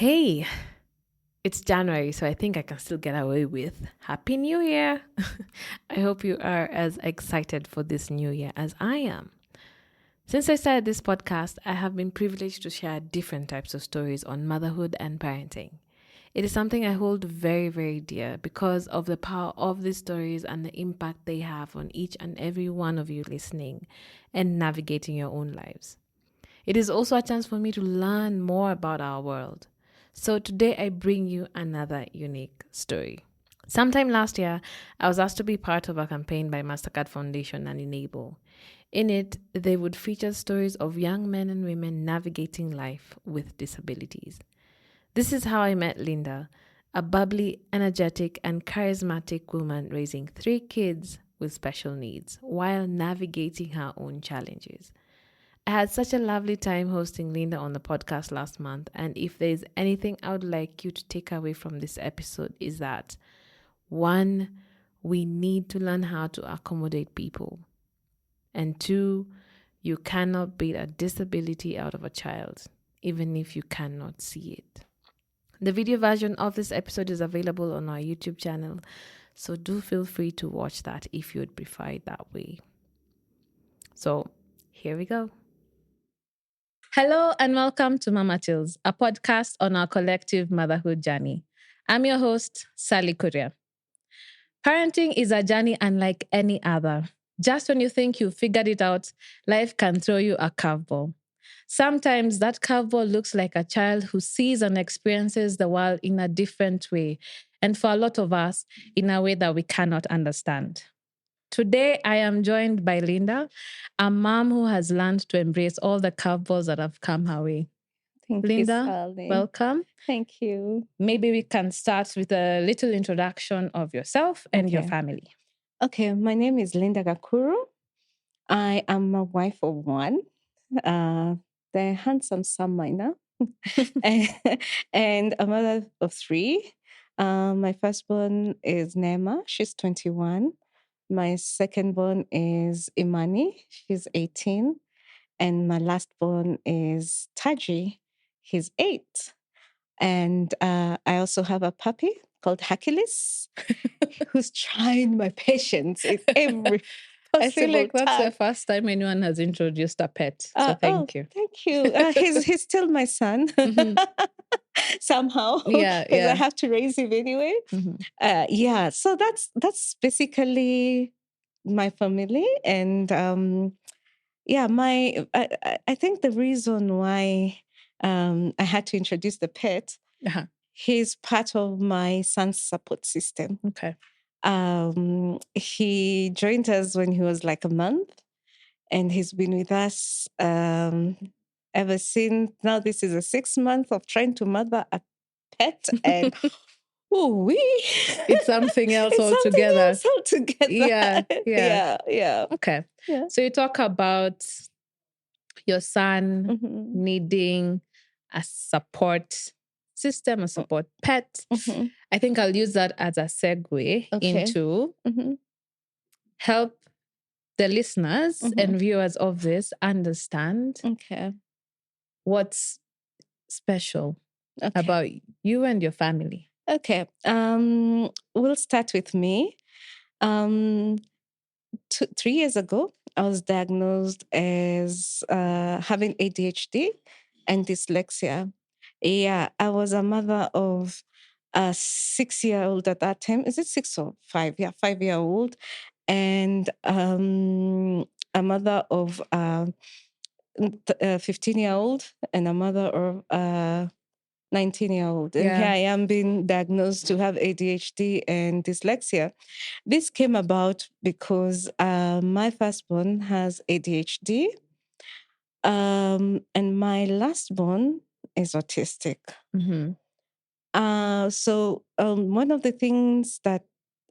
Hey, it's January, so I think I can still get away with Happy New Year. I hope you are as excited for this new year as I am. Since I started this podcast, I have been privileged to share different types of stories on motherhood and parenting. It is something I hold very, very dear because of the power of these stories and the impact they have on each and every one of you listening and navigating your own lives. It is also a chance for me to learn more about our world. So today I bring you another unique story. Sometime last year, I was asked to be part of a campaign by Mastercard Foundation and Enable. In it, they would feature stories of young men and women navigating life with disabilities. This is how I met Linda, a bubbly, energetic, and charismatic woman raising 3 kids with special needs while navigating her own challenges. I had such a lovely time hosting Linda on the podcast last month, and if there's anything I would like you to take away from this episode is that 1, we need to learn how to accommodate people, and 2, you cannot beat a disability out of a child, even if you cannot see it. The video version of this episode is available on our YouTube channel, so do feel free to watch that if you would prefer it that way. So, here we go. Hello and welcome to Mama Tales, a podcast on our collective motherhood journey. I'm your host, Sally Kuria. Parenting is a journey unlike any other. Just when you think you've figured it out, life can throw you a curveball. Sometimes that curveball looks like a child who sees and experiences the world in a different way, and for a lot of us, in a way that we cannot understand. Today, I am joined by Linda, a mom who has learned to embrace all the curveballs that have come her way. Thank Linda, you, Sally. welcome. Thank you. Maybe we can start with a little introduction of yourself and your family. Okay, my name is Linda Gakuru. I am a wife of 1, the handsome son minor, and a mother of 3. My firstborn is Nema. She's 21. My secondborn is Imani. She's 18. And my lastborn is Taji. He's 8. And I also have a puppy called Hercules, who's trying my patience in every possible I feel like that's time. the first time anyone has introduced a pet. So thank you. Thank you. He's still my son somehow. Yeah, because yeah. I have to raise him anyway. So that's basically my family, and I think the reason why I had to introduce the pet, he's part of my son's support system. Okay. He joined us when he was like a month, and he's been with us ever since. Now this is a 6 month of trying to mother a pet, and it's something else altogether. Yeah. Okay. Yeah. So you talk about your son needing a support system, a support pet. I think I'll use that as a segue into help the listeners and viewers of this understand what's special about you and your family. Okay. We'll start with me. 3 years ago, I was diagnosed as having ADHD and dyslexia. Yeah, I was a mother of a 6-year-old at that time. Is it 6 or 5? Yeah, 5-year-old. And a mother of a 15-year-old and a mother of a 19-year-old. And here I am being diagnosed to have ADHD and dyslexia. This came about because my firstborn has ADHD, and my lastborn is autistic. So one of the things that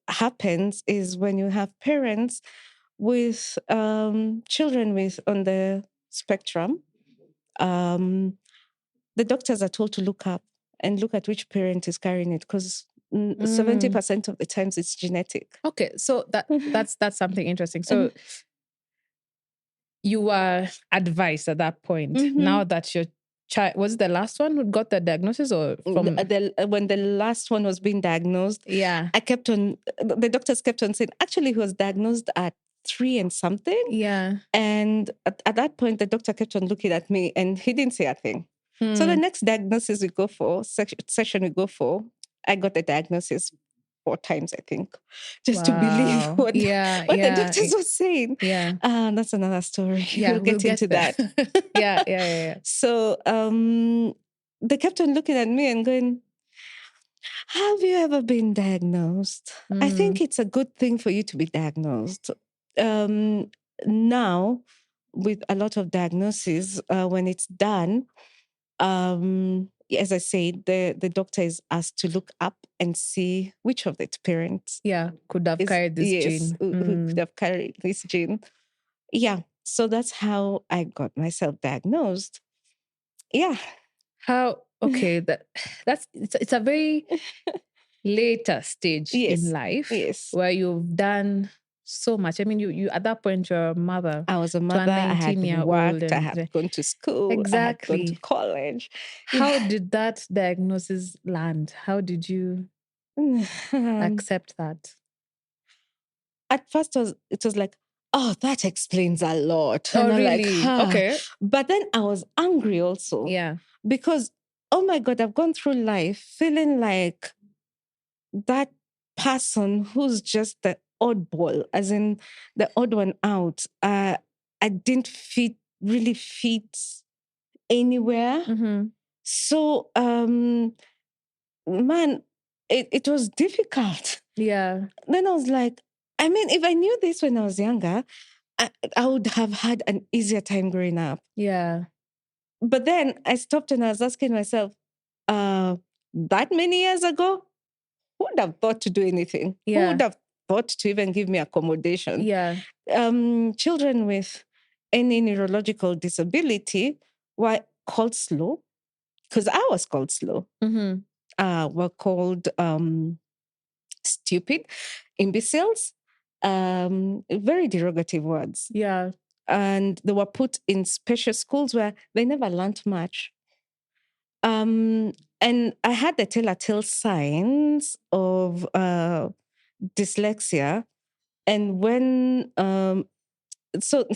happens is when you have parents with children with on the spectrum, the doctors are told to look up and look at which parent is carrying it, because 70% of the times it's genetic. Okay, so that's something interesting. So you were advised at that point, now that your was it the last one who got the diagnosis or from? When the last one was being diagnosed, Yeah. The doctors kept on saying, actually, he was diagnosed at 3 and something. Yeah. And at that point, the doctor kept on looking at me and he didn't say a thing. So the next diagnosis we go for, session we go for, I got the diagnosis 4 times, I think, just to believe what the doctors were saying. Yeah. That's another story. Yeah, we'll get into there. that. Yeah. So they kept on looking at me and going, have you ever been diagnosed? I think it's a good thing for you to be diagnosed. Now, with a lot of diagnoses, when it's done, as I said, the doctor is asked to look up and see which of the parents could have carried this gene. Who could have carried this gene. Yeah. So that's how I got myself diagnosed. Yeah. How? Okay, it's a very later stage in life where you've done so much. I mean, you at that point you're a mother. I was a mother. I had worked. I had gone to school. Exactly. I had gone to college. How did that diagnosis land? How did you accept that? At first, it was like, oh, that explains a lot. Oh, and really? Like, okay. But then I was angry also. Yeah. Because, oh my God, I've gone through life feeling like that person who's just the oddball, as in the odd one out. I didn't really fit anywhere. Mm-hmm. So, man, it was difficult. Yeah. Then I was like, I mean, if I knew this when I was younger, I would have had an easier time growing up. Yeah. But then I stopped and I was asking myself, that many years ago, who would have thought to do anything? Yeah. Who would have thought to even give me accommodation? Yeah. Children with any neurological disability were called slow, because I was called slow. Mm-hmm. Were called stupid, imbeciles, very derogative words. Yeah. And they were put in special schools where they never learned much. And I had the telltale signs of dyslexia. And when, so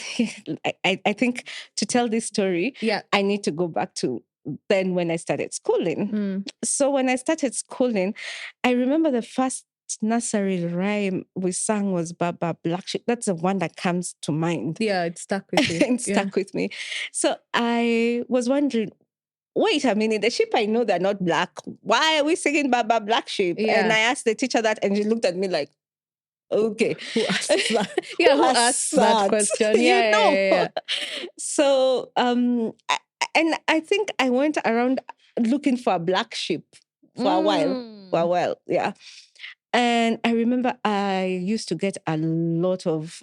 I think to tell this story, I need to go back to then when I started schooling. So when I started schooling, I remember the first nursery rhyme we sang was Baba Black Sheep. That's the one that comes to mind. Yeah, it stuck with you. It stuck with me. So I was wondering, wait a minute, the sheep I know they're not black. Why are we singing Baba Black Sheep? Yeah. And I asked the teacher that and she looked at me like, okay. Who asked that? Who asked that question? Yeah. So, and I think I went around looking for a black sheep for a while. Yeah. And I remember I used to get a lot of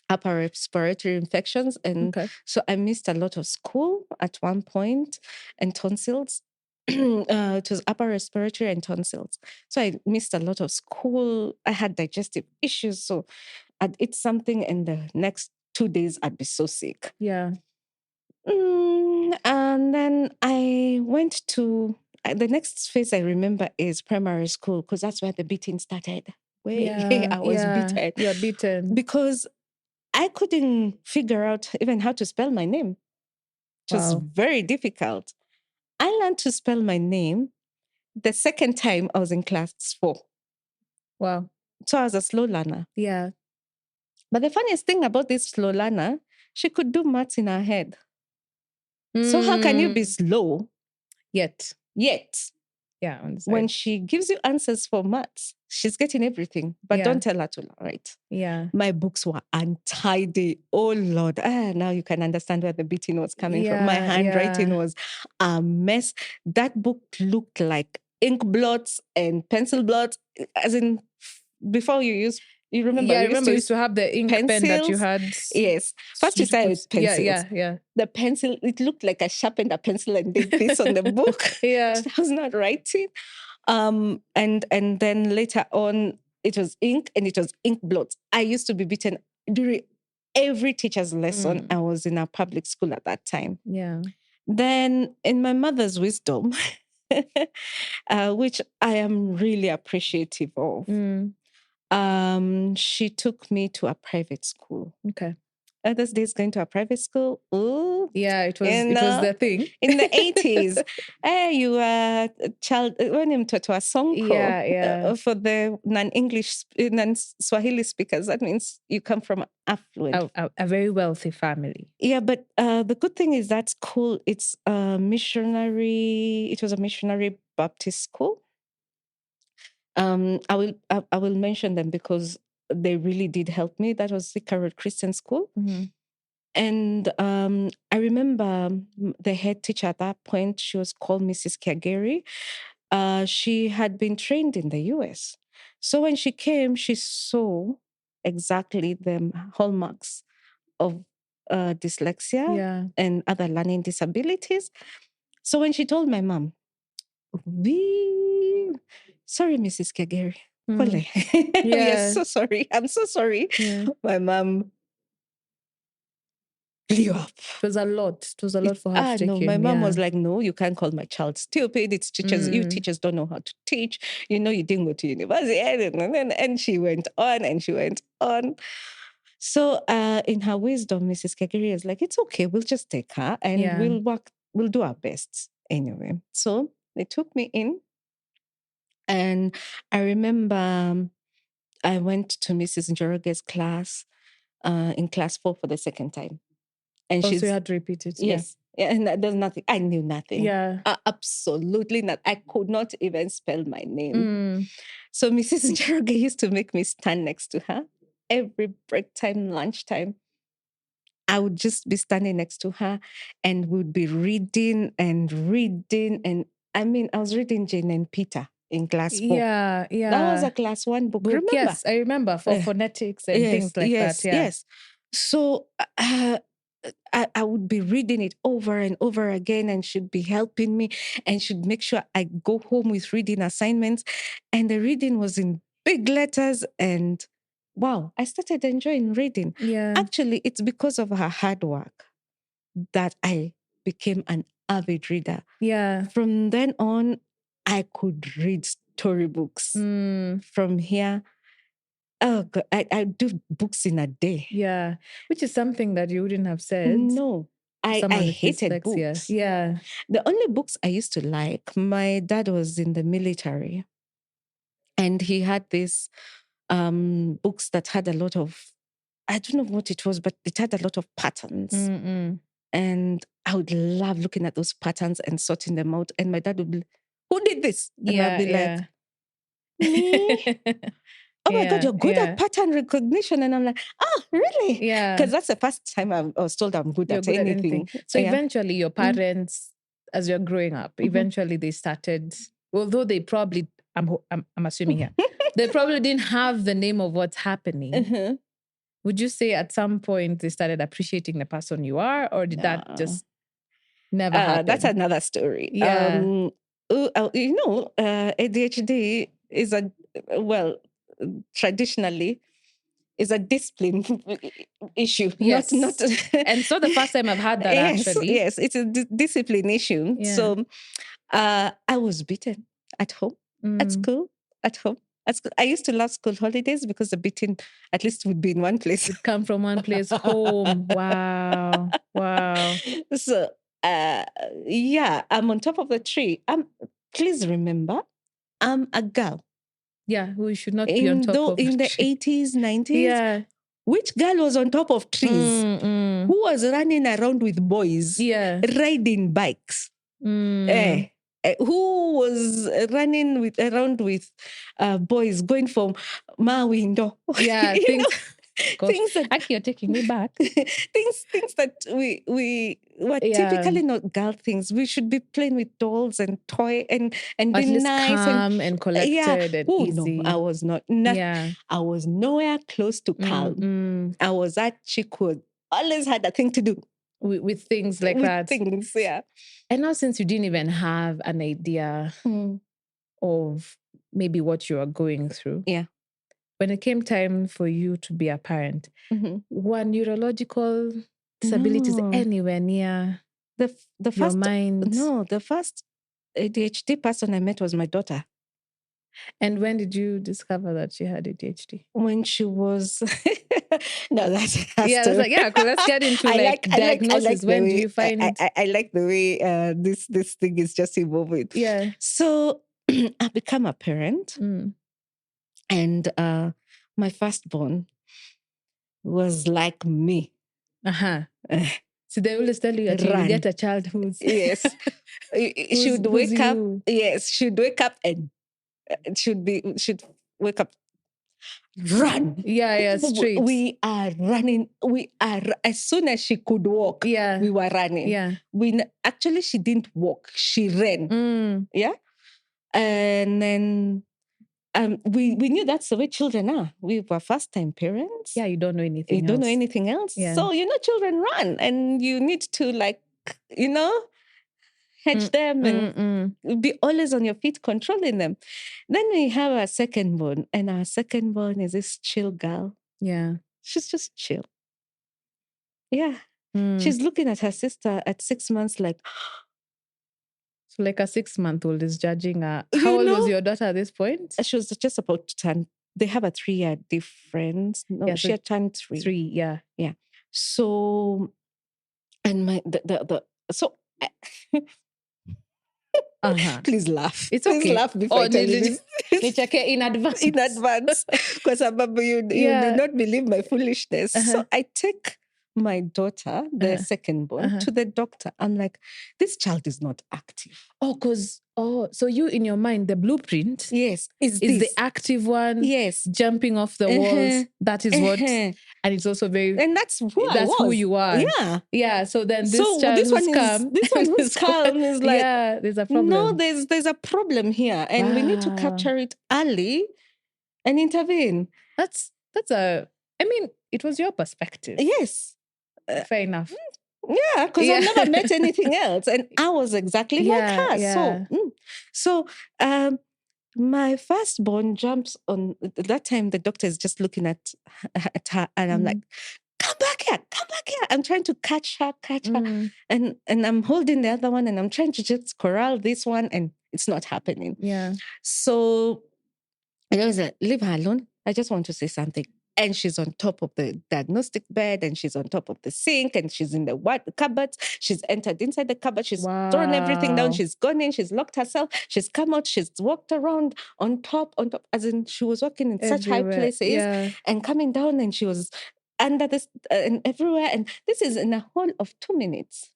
upper respiratory infections. And so I missed a lot of school at one point, and tonsils. It was upper respiratory and tonsils. So I missed a lot of school. I had digestive issues. So I'd eat something and the next 2 days I'd be so sick. Yeah. And then I went to, the next phase I remember is primary school, because that's where the beating started. I was beaten. You're beaten. Because I couldn't figure out even how to spell my name. It was very difficult. I learned to spell my name the second time I was in class 4. Wow. So I was a slow learner. Yeah. But the funniest thing about this slow learner, she could do maths in her head. So how can you be slow? Yet. Yeah. When she gives you answers for maths, she's getting everything. But don't tell her to write. Yeah. My books were untidy. Oh, Lord. Now you can understand where the beating was coming from. My handwriting was a mess. That book looked like ink blots and pencil blots. As in, before you remember? Yeah, I remember you used to have the ink pen that you had. Yes. First you started with pencils. Yeah. The pencil, it looked like I sharpened a pencil and did this on the book. Yeah. I was not writing. And then later on, it was ink and it was ink blots. I used to be beaten during every teacher's lesson. I was in a public school at that time. Yeah. Then in my mother's wisdom, which I am really appreciative of, she took me to a private school. Okay. Those days going to a private school. Ooh, Yeah, it was the thing. In the 80s. You were a child when him to a song for the non-English, non-Swahili speakers. That means you come from affluent. A very wealthy family. Yeah, but the good thing is that school, it's a missionary, it was a missionary Baptist school. I will mention them because they really did help me. That was the Carol Christian School. Mm-hmm. And I remember the head teacher at that point, she was called Mrs. Kageri. She had been trained in the US. So when she came, she saw exactly the hallmarks of dyslexia and other learning disabilities. So when she told my mom, sorry, Mrs. Kageri. We are so sorry. I'm so sorry. Yeah. My mom blew up. It was a lot for her to take in. My mom was like, no, you can't call my child stupid. It's teachers. You teachers don't know how to teach. You didn't go to university. And she went on and she went on. So in her wisdom, Mrs. Kagiri is like, it's okay. We'll just take her and we'll work. We'll do our best anyway. So they took me in. And I remember I went to Mrs. Njoroge's class in class 4 for the second time. And so you had to repeat it? Yes. Yeah, and there's nothing. I knew nothing. Yeah. Absolutely not. I could not even spell my name. So Mrs. Njoroge used to make me stand next to her every break time, lunchtime. I would just be standing next to her and we'd be reading. And I mean, I was reading Jane and Peter in class 4. Yeah. That was a class 1 book. Remember? Yes, I remember, for phonetics and things like that. Yeah. Yes. So I would be reading it over and over again, and she'd be helping me and she'd make sure I go home with reading assignments. And the reading was in big letters. And wow, I started enjoying reading. Yeah. Actually, it's because of her hard work that I became an avid reader. Yeah. From then on, I could read storybooks from here. Oh God, I do books in a day. Yeah, which is something that you wouldn't have said. No, I hated books. Yeah. The only books I used to like, my dad was in the military and he had these books that had a lot of, I don't know what it was, but it had a lot of patterns. And I would love looking at those patterns and sorting them out. And my dad would be, who did this? And I'd be like, me? Oh my God, you're good at pattern recognition. And I'm like, oh, really? Yeah. Because that's the first time I was told I'm good, at anything. So eventually your parents, as you're growing up, eventually they started, although they probably, I'm assuming here, they probably didn't have the name of what's happening. Would you say at some point they started appreciating the person you are, or did that just never happen? That's another story. Yeah. ADHD is traditionally is a discipline issue. Yes. Not and so the first time I've had that actually. Yes, it's a discipline issue. Yeah. So I was beaten at home, at school, at home. I used to love school holidays because the beating at least would be in one place. It'd come from one place home. Wow. So I'm on top of the tree. Please remember, I'm a girl. Yeah, we should not be on top of in the 80s, 90s. Yeah. Which girl was on top of trees? Who was running around with boys? Yeah. Riding bikes? Who was running around with boys going from my window? Yeah, things that actually you're taking me back. things that we were typically not girl things. We should be playing with dolls and toy and at be least nice calm and collected and easy. No, I was not. I was nowhere close to calm. I was that chick who always had a thing to do with things like that. Things, yeah. And now, since you didn't even have an idea of maybe what you are going through, when it came time for you to be a parent, were neurological disabilities anywhere near The Your first mind. no, the first ADHD person I met was my daughter. And when did you discover that she had ADHD? When she was no, that's That's like, because let's get into diagnosis. When do you find I like the way this thing is just evolving. Yeah. So I become a parent, and my firstborn was like me. So they always tell you that you will get a child who's yes, she'd wake up. Yes, she'd wake up and should wake up. Run. Straight. We are running. As soon as she could walk, we were running. Actually, she didn't walk. She ran. Yeah. And then we knew that's the way children are. We were first-time parents. Yeah, you don't know anything else. You don't know anything else. Yeah. So, children run and you need to hedge them and be always on your feet, controlling them. Then we have our second-born, and our second-born is this chill girl. Yeah. She's just chill. Yeah. She's looking at her sister at 6 months like... So like a 6-month-old is judging her. How old was your daughter at this point? She was just about to turn... They have a 3-year difference. No, she had turned 3. 3, yeah. Yeah. So... And so... Please laugh. It's okay. Please laugh before I tell you this. In advance. In advance. Because you do not believe my foolishness. So I take my daughter, the second-born, to the doctor. I'm like, this child is not active. So you in your mind, the blueprint is the active one. Yes. Jumping off the walls. That is what. And it's also very... And that's who you are. Yeah. Yeah. So then this child this one who's calm is like... Yeah, there's a problem. No, there's a problem here. And we need to capture it early and intervene. It was your perspective. Yes. Fair enough. Yeah, because I've never met anything else. And I was exactly like her. Yeah. So my firstborn jumps on... That time, the doctor is just looking at her. And I'm like, come back here. I'm trying to catch her. And I'm holding the other one. And I'm trying to just corral this one. And it's not happening. Yeah. So I was like, leave her alone. I just want to say something. And she's on top of the diagnostic bed, and she's on top of the sink, and she's in the cupboards. She's entered inside the cupboard. She's thrown everything down. She's gone in. She's locked herself. She's come out. She's walked around on top, as in she was walking in such high places and coming down, and she was under this and everywhere. And this is in a whole of 2 minutes.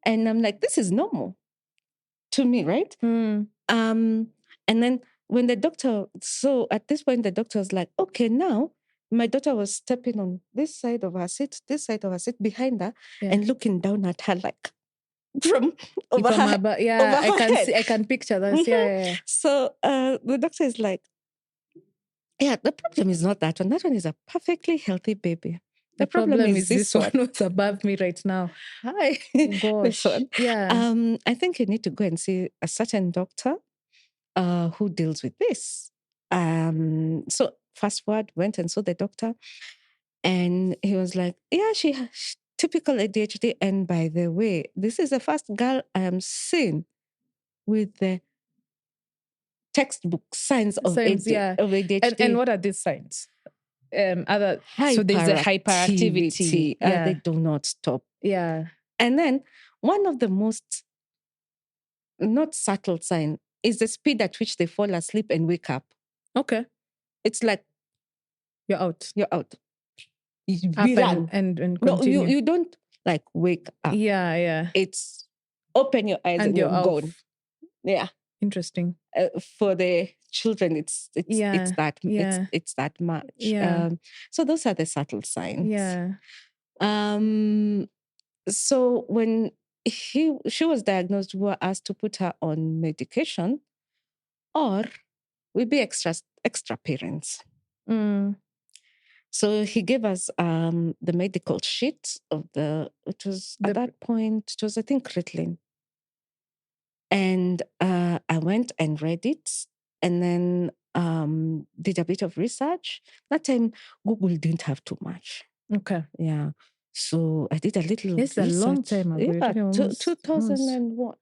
And I'm like, this is normal to me, right? And then when the doctor, so at this point, the doctor was like, okay, now my daughter was stepping on this side of her seat behind her and looking down at her like from over her. I can picture that. Yeah. So the doctor is like, yeah, the problem is not that one. That one is a perfectly healthy baby. The problem is this one who's above me right now. Hi. Gosh. This one. Yeah. I think you need to go and see a certain doctor who deals with this. So fast forward, went and saw the doctor, and he was like, yeah, she typical ADHD. And by the way, this is the first girl I am seeing with the textbook signs of ADHD. And what are these signs? So there's a hyperactivity. They do not stop. Yeah. And then one of the most not subtle sign is the speed at which they fall asleep and wake up. Okay. It's like you're out. We run. And continue. No, you don't like wake up. Yeah. It's open your eyes and you're gone. Yeah. Interesting. For the children, it's that much. Yeah. So those are the subtle signs. Yeah. So when she was diagnosed, we were asked to put her on medication, or we'd be extra parents. So he gave us the medical sheet of it was at that point, it was, I think, Ritalin. And I went and read it, and then did a bit of research. That time, Google didn't have too much. Okay. Yeah. So I did a little It's a long time ago. You're Yeah, talking almost 2000 and what?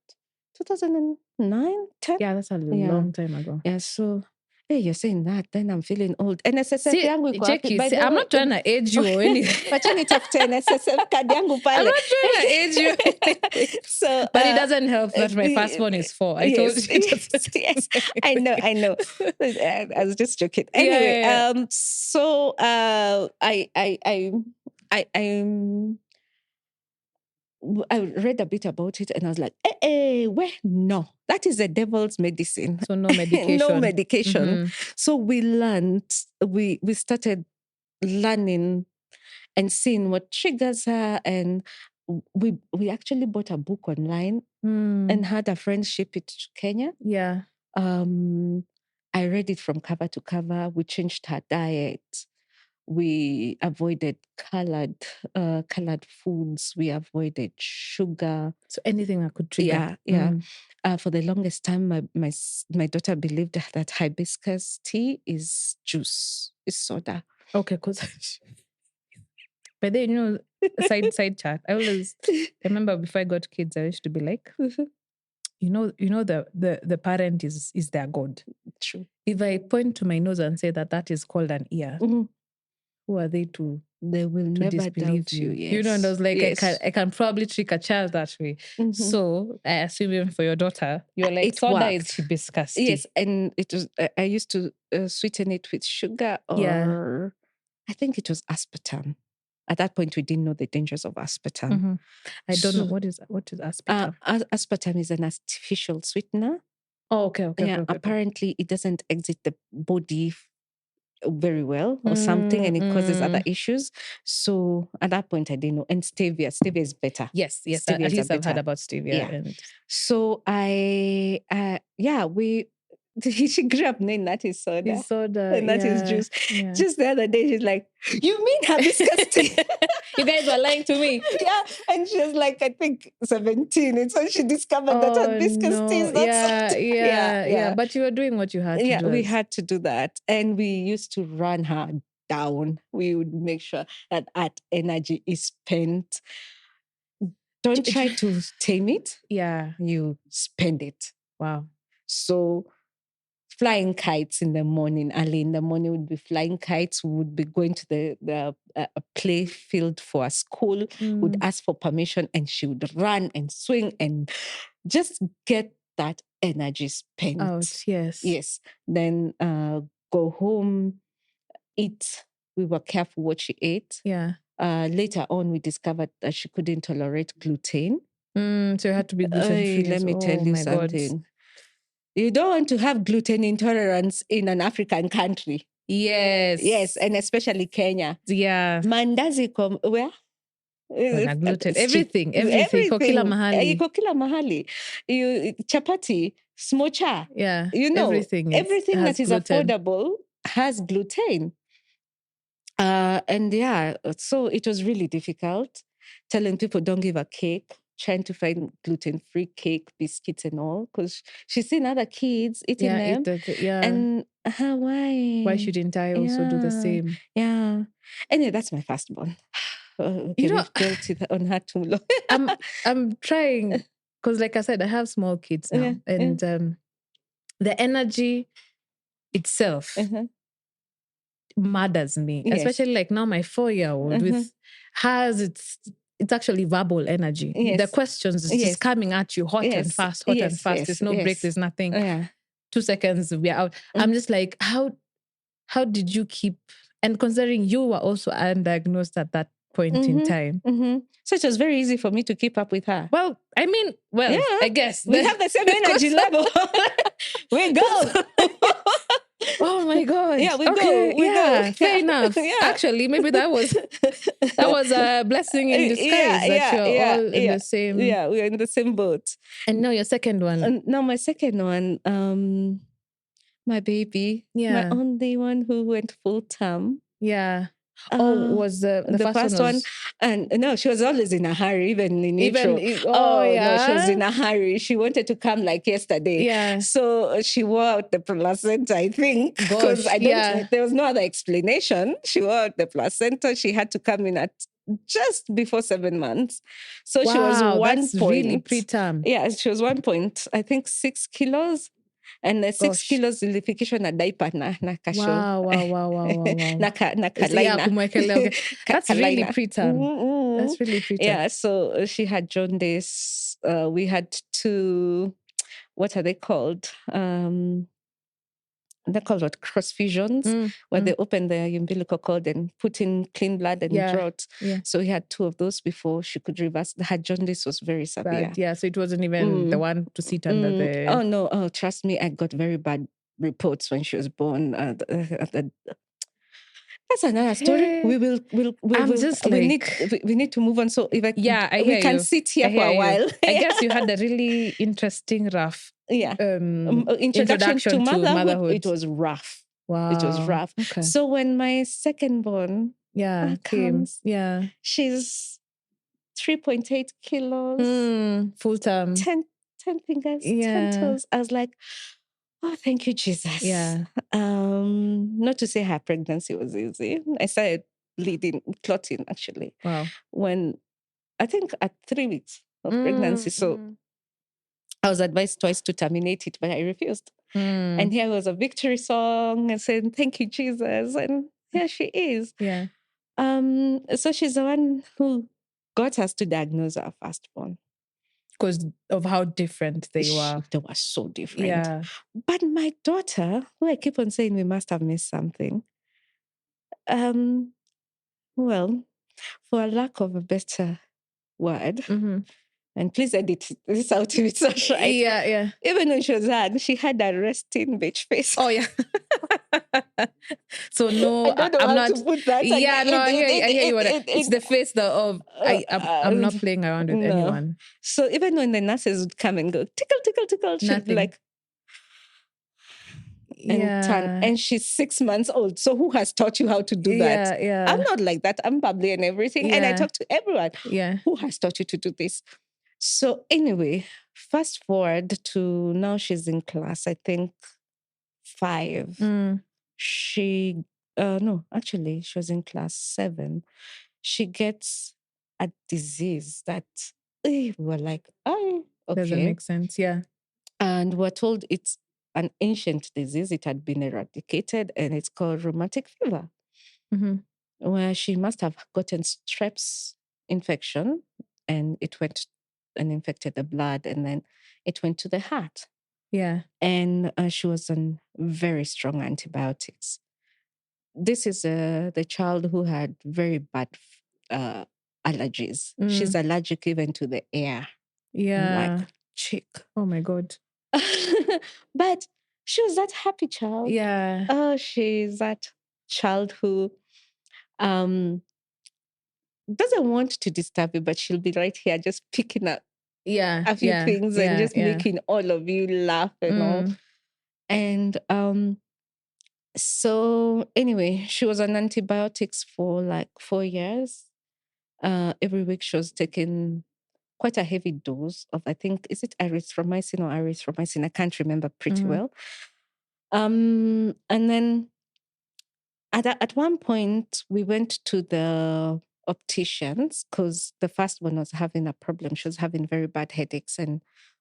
2009, 10? Yeah, that's a Yeah. long time ago. Yeah, so hey, you're saying that, then I'm feeling old. NSSF See, yangu iko check wapi? it. By See, the I'm way, not trying to age you or anything. wacha nitafute NSSF card yangu I'm pale. not trying to age you. or anything. So, But it doesn't help that my first one is 4. I told you. Yes, I know. I was just joking. Anyway, so I read a bit about it and I was like, no, that is the devil's medicine. So no medication. No medication. Mm-hmm. So we started learning and seeing what triggers her. And we actually bought a book online and had a friend ship it to Kenya. Yeah. I read it from cover to cover. We changed her diet. We avoided colored foods. We avoided sugar. So anything that could trigger. Yeah. For the longest time, my daughter believed that hibiscus tea is juice, is soda. Okay, because but then side chat. I remember before I got kids, I used to be like, the parent is their God. True. If I point to my nose and say that is called an ear, who are they to? They will never disbelieve doubt you. Yes. And I was like, yes. I can probably trick a child that way. Mm-hmm. So I assume even for your daughter, you're like, it soda worked. is hibiscus tea. Yes, and it was. I used to sweeten it with sugar, or I think it was aspartame. At that point, we didn't know the dangers of aspartame. Mm-hmm. I don't know what is aspartame. Aspartame is an artificial sweetener. Oh, okay. Yeah, apparently it doesn't exit the body very well or something, and it causes other issues. So at that point, I didn't know. And stevia is better. Yes. Stevia at least I've heard about stevia. Yeah. And so she grew up knowing that is soda. It's soda. And that is juice. Yeah. Just the other day, she's like, "You mean hibiscus tea?" You guys were lying to me. Yeah. And she was like, I think 17. And so she discovered that hibiscus tea is not soda. Yeah. But you were doing what you had to do. Yeah, we had to do that. And we used to run her down. We would make sure that energy is spent. Don't try to tame it. Yeah. You spend it. Wow. So flying kites in the morning, early in the morning, we'd be flying kites. We would be going to the play field for a school, would ask for permission, and she would run and swing and just get that energy spent. Out, yes. Yes. Then go home, eat. We were careful what she ate. Yeah. Later on, we discovered that she couldn't tolerate gluten. So you had to be gluten-free. Let me tell you something. God. You don't want to have gluten intolerance in an African country. Yes, and especially Kenya. Yeah. Mandazi where? Gluten. Everything. Iko kila mahali. Iko kila mahali. Chapati, smocha. Yeah. Everything that is gluten. Affordable has gluten. So it was really difficult telling people don't give a cake. Trying to find gluten-free cake, biscuits and all, because she's seen other kids eating them. And why? Why shouldn't I also do the same? Yeah. Anyway, that's my firstborn. We've built it on her too long. I'm trying, because like I said, I have small kids now. And the energy itself matters me. Yes. Especially like now my 4-year-old with hers, it's actually verbal energy. Yes. The questions is just coming at you hot and fast. There's no break, there's nothing. 2 seconds, we are out. I'm just like, how did you keep, and considering you were also undiagnosed at that point in time. So it was very easy for me to keep up with her. Well, I guess. We have the same energy level. We go. Oh my God. Yeah, we go. Fair enough. Yeah. Actually, maybe that was a blessing in disguise that you're all in the same. Yeah, we're in the same boat. And now your second one. Now my second one, my baby. Yeah. My only one who went full term. Yeah. Was the first one? And no, she was always in a hurry, even in intro. No, she was in a hurry. She wanted to come like yesterday. Yeah. So she wore out the placenta, I think, because there was no other explanation. She wore out the placenta. She had to come in at just before 7 months. So she was Wow, 1 that's point. really preterm. Yeah, she was 1 point, I think 6 kilos. And the 6 Gosh. kilos zilifikishwa na diaper na kasho. Wow. na Yeah, kalaina. kumwekele, okay. That's really Kalaina. preterm. That's really preterm. Yeah, so she had jaundice. We had to, what are they called? They're called what? Cross fusions, where they open the umbilical cord and put in clean blood and draw it. Yeah. So we had 2 of those before she could reverse. Her jaundice was very severe. Bad. Yeah, so it wasn't even the one to sit under the... Oh, no. Oh, trust me, I got very bad reports when she was born. That's another story. We need to move on. So if we can sit here for a while. I guess you had a really interesting, rough introduction to motherhood. It was rough. Wow. It was rough. Okay. So when my second born comes, she's 3.8 kilos. Full term. 10 fingers, 10 toes. I was like, oh, thank you, Jesus. Yeah. Not to say her pregnancy was easy. I started clotting actually. Wow. When I think at 3 weeks of pregnancy. So I was advised twice to terminate it, but I refused. And here was a victory song and saying, thank you, Jesus. And here she is. Yeah. So she's the one who got us to diagnose our firstborn. Because of how different they were. They were so different. Yeah. But my daughter, who I keep on saying we must have missed something, well, for a lack of a better word, and please edit this out if it's not right. Yeah. Even when she was young, she had a resting bitch face. Oh, yeah. So no, I don't know I'm how not. to put that. Yeah, no, I hear you. It's the face of I'm not playing around with anyone. So even when the nurses would come and go tickle, she'd be like, and turn. And she's 6 months old. So who has taught you how to do that? Yeah. I'm not like that. I'm bubbly and everything. And I talk to everyone. Yeah. Who has taught you to do this? So anyway, fast forward to now she's in class, I think 5. She she was in class 7. She gets a disease that we were like, oh, okay. Doesn't make sense, yeah. And we're told it's an ancient disease. It had been eradicated, and it's called rheumatic fever, where she must have gotten strep's infection, and it went and infected the blood, and then it went to the heart. Yeah. And she was on very strong antibiotics. This is the child who had very bad allergies. She's allergic even to the air. Yeah. I'm like, chick. Oh my God. But she was that happy child. Yeah. Oh, she's that child who doesn't want to disturb you, but she'll be right here just picking up a few things and just making all of you laugh and all. And so anyway, she was on antibiotics for like 4 years. Every week she was taking quite a heavy dose of, I think, is it erythromycin? I can't remember pretty well. And then at one point we went to the opticians because the first one was having a problem. She was having very bad headaches and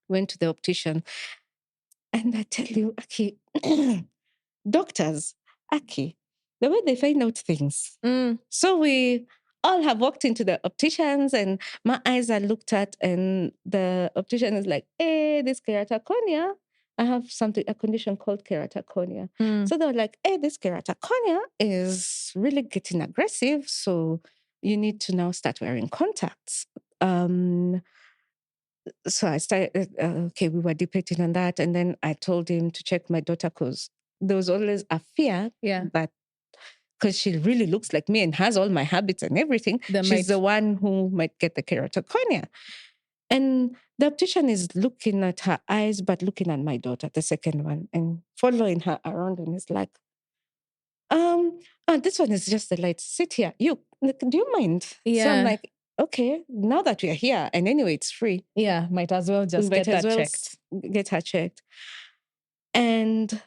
went to the optician. And I tell you, Aki, doctors, Aki, the way they find out things. So we all have walked into the opticians and my eyes are looked at and the optician is like, hey, this keratoconia, I have a condition called keratoconia. So they were like, hey, this keratoconia is really getting aggressive. So you need to now start wearing contacts. So I started, we were debating on that. And then I told him to check my daughter because there was always a fear that because she really looks like me and has all my habits and everything, she's the one who might get the keratoconia. And the optician is looking at her eyes, but looking at my daughter, the second one, and following her around and is like, this one is just the light. Sit here. Do you mind? Yeah. So I'm like, okay, now that we're here, and anyway, it's free. Yeah, might as well just get her checked. Get her checked. And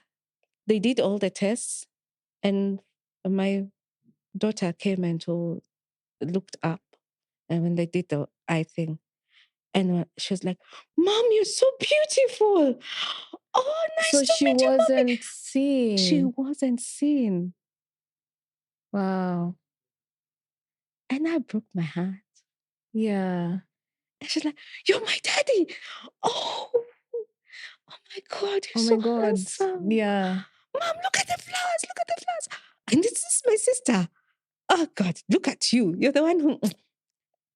they did all the tests, and my daughter came and looked up And when they did the eye thing, and she was like, "Mom, you're so beautiful. Oh, nice So to she meet you, Mommy." wasn't seen. She wasn't seen. Wow. And I broke my heart. Yeah. And she's like, "You're my daddy. Oh, oh my God, you're Oh so my God. handsome. Yeah. Mom, look at the flowers. Look at the flowers. And this is my sister. Oh God, look at you. You're the one who,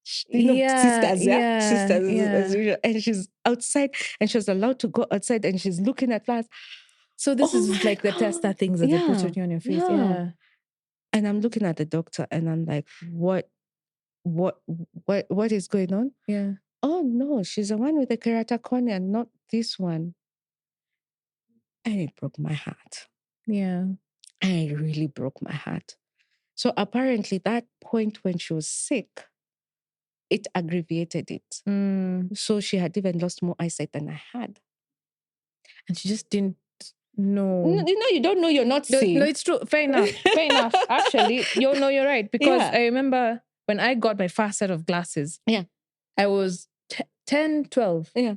sisters, yeah? Sisters, as usual. And she's outside and she was allowed to go outside and she's looking at flowers. So this is like the tester things that they put on your face. Yeah. And I'm looking at the doctor and I'm like, what is going on? Yeah. Oh no, she's the one with the keratoconus, not this one. And it broke my heart. Yeah. And it really broke my heart. So apparently that point when she was sick, it aggravated it. So she had even lost more eyesight than I had. And she just didn't know. You don't know you're not seeing. No, it's true. Fair enough. Fair enough. Actually, you're right. Because I remember when I got my first set of glasses, I was 10, 12. Yeah.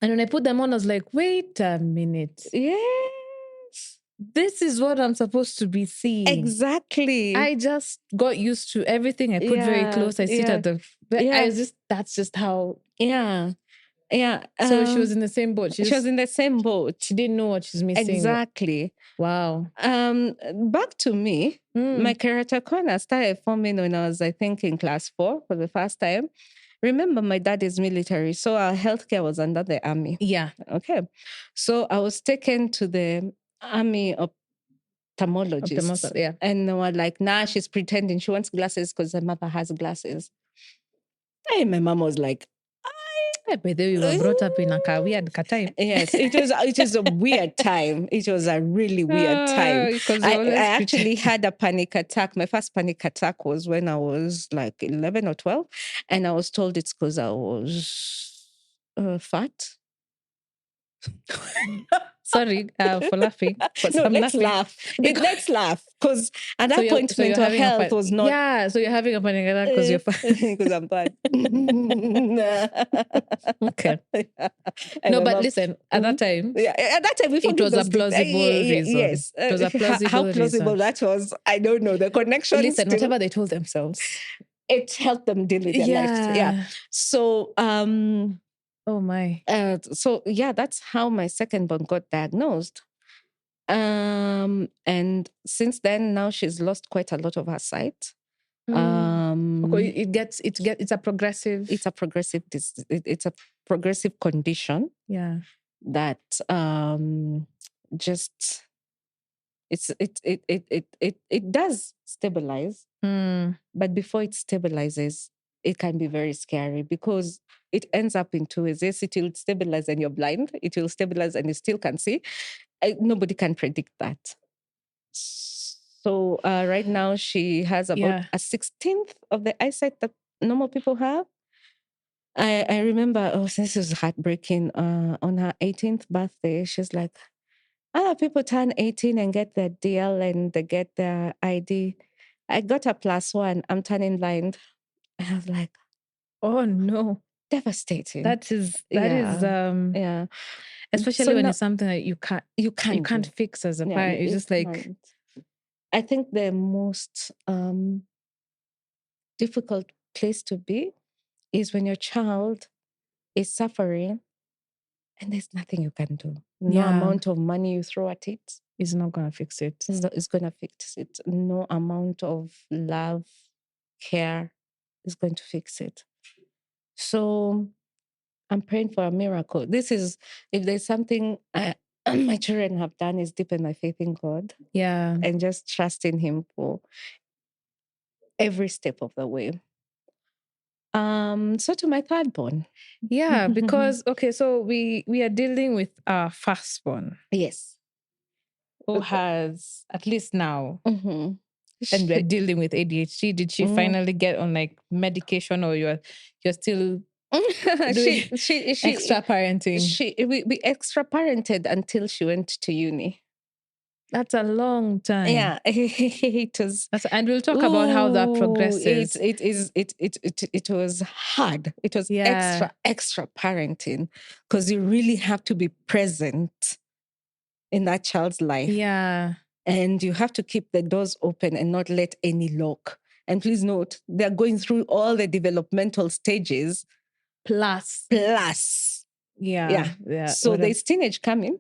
And when I put them on, I was like, wait a minute. Yes. This is what I'm supposed to be seeing. Exactly. I just got used to everything. I put very close. I sit at the... that's just how... Yeah. Yeah. So she was in the same boat. She was in the same boat. She didn't know what she's missing. Exactly. Wow. Back to me, my keratoconus started forming when I was, I think, in class 4 for the first time. Remember, my dad is military, so our healthcare was under the army. Yeah. Okay. So I was taken to the army ophthalmologist. Yeah. And they were like, nah, she's pretending. She wants glasses because her mother has glasses. And my mom was like, by the way, we were brought up in a weird time. Yes, it was a weird time. It was a really weird time. I actually had a panic attack. My first panic attack was when I was like 11 or 12. And I was told it's because I was fat. Sorry for laughing. But no, let's laugh. Let's laugh. Because at that point, mental health was not... Yeah, so you're having a panic attack because you're fat. Because I'm bad. Okay. No, but listen, at that time... Yeah, at that time, it was a plausible reason. Yes. It was a plausible how plausible reason. That was, I don't know. The connection... Listen, whatever they told themselves. It helped them deal with their lives. Yeah. So... oh my. So yeah, that's how my second born got diagnosed. And since then, now she's lost quite a lot of her sight. It's a progressive. It's a progressive condition. Yeah. That just it does stabilize. But before it stabilizes, it can be very scary because it ends up in 2 ways. Yes, it will stabilize and you're blind. It will stabilize and you still can see. Nobody can predict that. So right now she has about a 16th of the eyesight that normal people have. I remember, this is heartbreaking. On her 18th birthday, she's like, other people turn 18 and get their DL and they get their ID. I got a +1. I'm turning blind. And I was like, oh no. Devastating. That is especially when it's something that you can't fix as a parent. You're just like, I think the most difficult place to be is when your child is suffering and there's nothing you can do. No amount of money you throw at it is not going to fix it. It's going to fix it. No amount of love, care is going to fix it. So I'm praying for a miracle. This is, if there's something my children have done, is deepen my faith in God. Yeah. And just trust in Him for every step of the way. So to my third born. Yeah, because, okay, so we are dealing with our firstborn. Yes. Who has, at least now, and we're dealing with ADHD. Did she finally get on like medication, or you're still doing extra parenting? We extra parented until she went to uni. That's a long time. Yeah, it was. And we'll talk about how that progresses. It was hard. It was extra parenting, because you really have to be present in that child's life. Yeah. And you have to keep the doors open and not let any lock. And please note, they're going through all the developmental stages. Plus. Yeah. So there's teenage coming,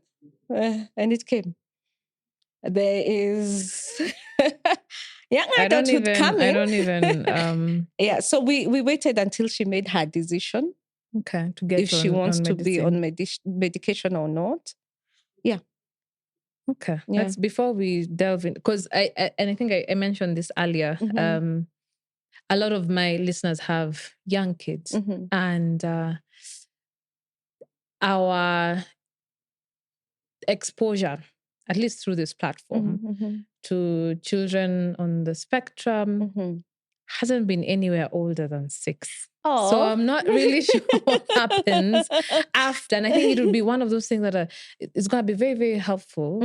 and it came. There is young adulthood coming. I don't even. Yeah. So we waited until she made her decision. Okay. To get if she wants to be on medication or not. Yeah. Okay. Yeah. That's before we delve in, because I think I mentioned this earlier. Mm-hmm. A lot of my listeners have young kids, mm-hmm. and our exposure, at least through this platform, mm-hmm. to children on the spectrum, mm-hmm. hasn't been anywhere older than 6. Aww. So I'm not really sure what happens after. And I think it would be one of those things that it's going to be very, very helpful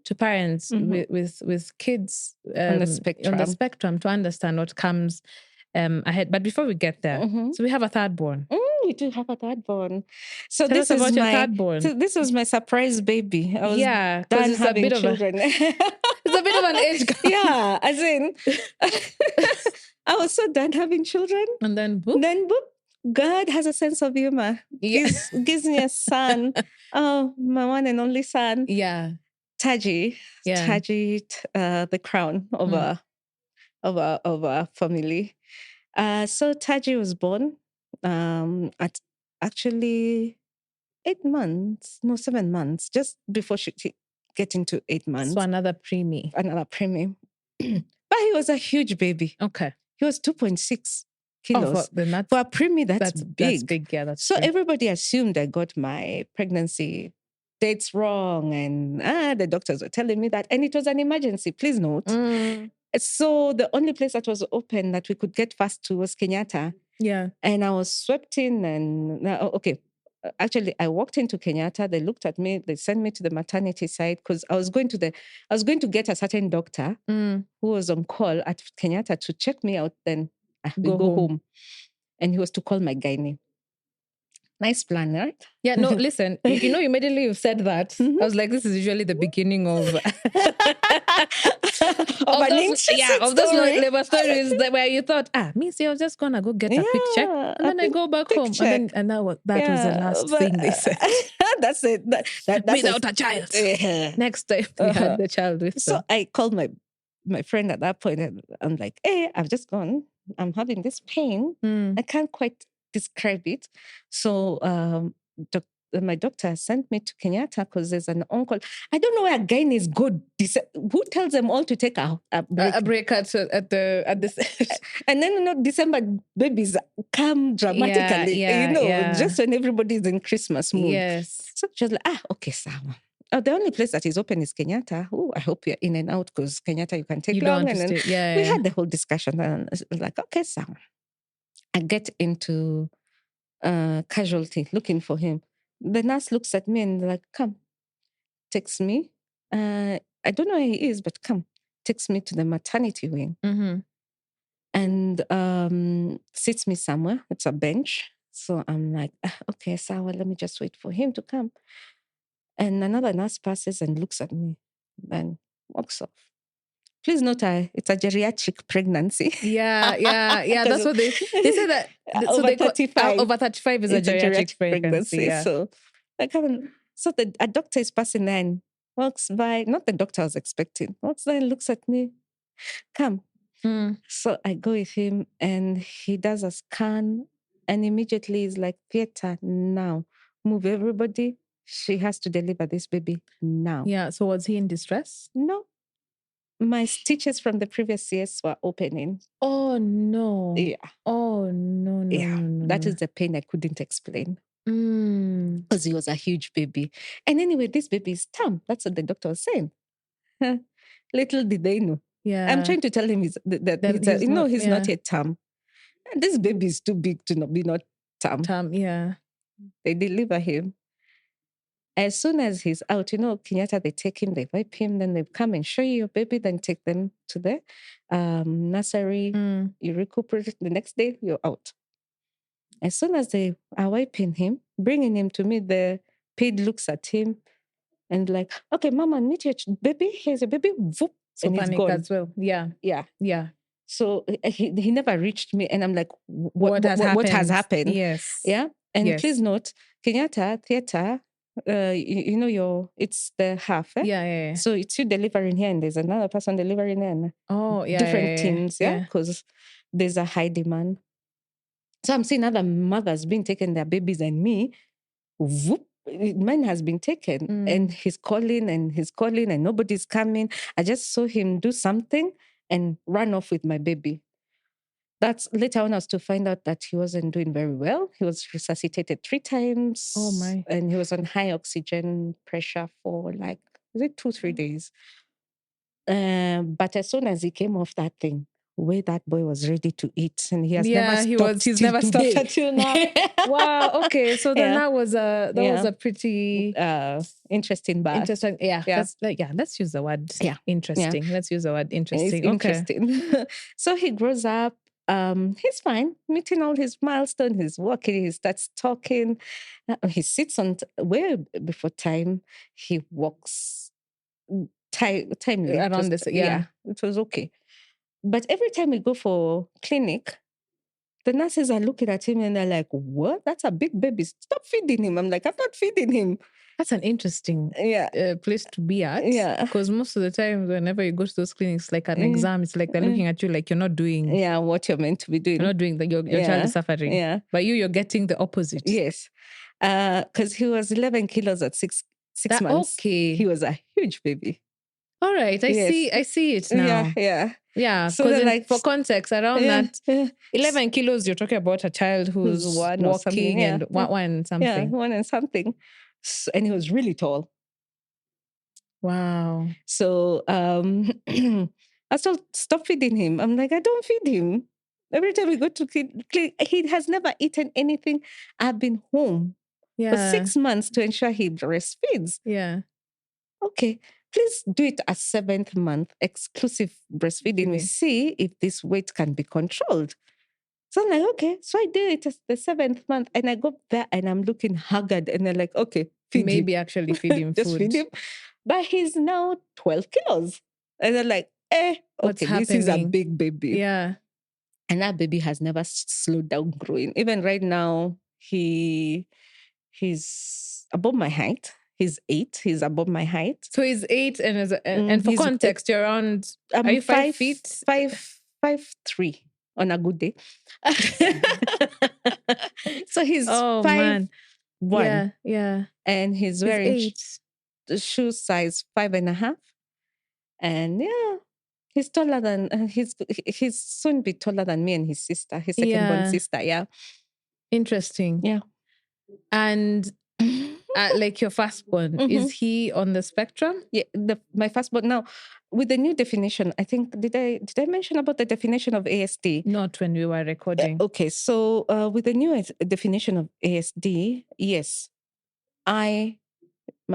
to parents, mm-hmm. with kids on the spectrum to understand what comes ahead. But before we get there, mm-hmm. so we have a third born. We do have a third born. So Tell us about your third born. So this was my surprise baby. I was done having children. It's a bit of an age gap. Yeah, as in, I was so done having children. And then boop. God has a sense of humor. Yeah. Gives me a son. Oh, my one and only son. Yeah. Taji. Yeah. Taji, the crown of our family. So Taji was born at actually 7 months, just before she get into 8 months. So another preemie. But he was a huge baby. Okay. He was 2.6 kilos. For a preemie, that's big. That's big, yeah. That's so true. Everybody assumed I got my pregnancy dates wrong, and the doctors were telling me that, and it was an emergency. Please note. So the only place that was open that we could get fast to was Kenyatta. Yeah. And I was swept in, and actually I walked into Kenyatta. They looked at me. They sent me to the maternity side, because I was going to get a certain doctor who was on call at Kenyatta to check me out. Then I go home. And he was to call my gynae. Nice plan, right? Yeah, no, listen, immediately you've said that. Mm-hmm. I was like, this is usually the beginning of of those labor stories where you thought, means I was just going to go get a quick check. And then I go back home. And that was the last thing they said. That's it. That's without a child. Yeah. Next time we had the child with them. So I called my friend at that point, and I'm like, hey, I've just gone. I'm having this pain. I can't quite describe it. So my doctor sent me to Kenyatta, because there's an on-call. I don't know where gynae is good. Who tells them all to take a break? A break at the and then December babies come dramatically. Just when everybody's in Christmas mood. Yes. So she was like, okay, Sawa. The only place that is open is Kenyatta. Oh, I hope you're in and out, because Kenyatta you can take long. And then we had the whole discussion, and I was like, okay, Sawa. I get into casualty looking for him. The nurse looks at me and like, come, takes me. I don't know where he is, but come, takes me to the maternity wing. Mm-hmm. And sits me somewhere. It's a bench. So I'm like, okay, Sawa, let me just wait for him to come. And another nurse passes and looks at me and walks off. Please note, it's a geriatric pregnancy. Yeah. That's what they say that. So over 35. Over 35 is a geriatric pregnancy. Yeah. So a doctor is passing there and walks by. Not the doctor I was expecting. Walks by and looks at me. Come. So I go with him, and he does a scan, and immediately he's like, theater now. Move everybody. She has to deliver this baby now. Yeah. So was he in distress? No. My stitches from the previous years were opening. Oh, no. Yeah. Oh, no. That is the pain I couldn't explain. Because he was a huge baby. And anyway, this baby is term. That's what the doctor was saying. Little did they know. Yeah. I'm trying to tell him he's not yet term. And this baby is too big to be not term. Yeah. They deliver him. As soon as he's out, Kenyatta, they take him, they wipe him, then they come and show you your baby, then take them to the nursery. You recuperate. The next day, you're out. As soon as they are wiping him, bringing him to me, the paid looks at him and like, okay, mama, meet your baby. Here's your baby. Whoop, So and he's panic gone. as well. Yeah. Yeah. Yeah. So he never reached me, and I'm like, What has happened? Yes. Yeah. And Yes. please note, Kenyatta Theatre, it's the half. Yeah. So it's you delivering here, and there's another person delivering there. And different teams, because there's a high demand. So I'm seeing other mothers being taken their babies, and me, whoop, mine has been taken. And he's calling and nobody's coming. I just saw him do something and run off with my baby. That's later on I was to find out that he wasn't doing very well. He was resuscitated 3 times. Oh my. And he was on high oxygen pressure for 2-3 days. But as soon as he came off that thing, where that boy was ready to eat, and he has never stopped. He's never stopped until now. Wow. Okay. So then that was a pretty interesting birth. Interesting. Yeah. Let's use the word interesting. Yeah. Let's use the word interesting. It's interesting. So he grows up. He's fine, meeting all his milestones. He's walking. He starts talking. He sits on way before time. He walks timely around this. Yeah, it was okay. But every time we go for clinic, the nurses are looking at him and they're like, what? That's a big baby. Stop feeding him. I'm like, I'm not feeding him. That's an interesting place to be at. Yeah. Because most of the time, whenever you go to those clinics, like an exam, it's like they're looking at you like you're not doing what you're meant to be doing. You're not doing your child is suffering. Yeah. But you're getting the opposite. Yes. Because he was 11 kilos at six months. Okay. He was a huge baby. All right. I see it now. Yeah. So because for context, around that 11 kilos, you're talking about a child who's walking and one something. Yeah, 1 and something. So, and he was really tall. Wow. So I still stop feeding him. I'm like, I don't feed him. Every time we go to clinic, he has never eaten anything. I've been home for 6 months to ensure he breastfeeds. Yeah. Okay. Please do it at 7th month, exclusive breastfeeding. We see if this weight can be controlled. So I'm like, okay. So I did it at the 7th month, and I go there and I'm looking haggard, and they're like, okay, maybe actually feed him just food. Feed him. But he's now 12 kilos. And they're like, okay, this is a big baby. Yeah. And that baby has never slowed down growing. Even right now, he's above my height. He's 8. He's above my height. So he's 8, and for context, you're around. Are you 5 feet? 5'3" on a good day. So he's 5'1". Yeah. And he's wearing shoe size 5.5. And he's taller than he's soon be taller than me and his sister, his second-born sister. Yeah. Interesting. Yeah. And like your firstborn, is he on the spectrum? Yeah, my firstborn. Now, with the new definition, I think, did I mention about the definition of ASD? Not when we were recording. Okay, so with the new definition of ASD, yes, my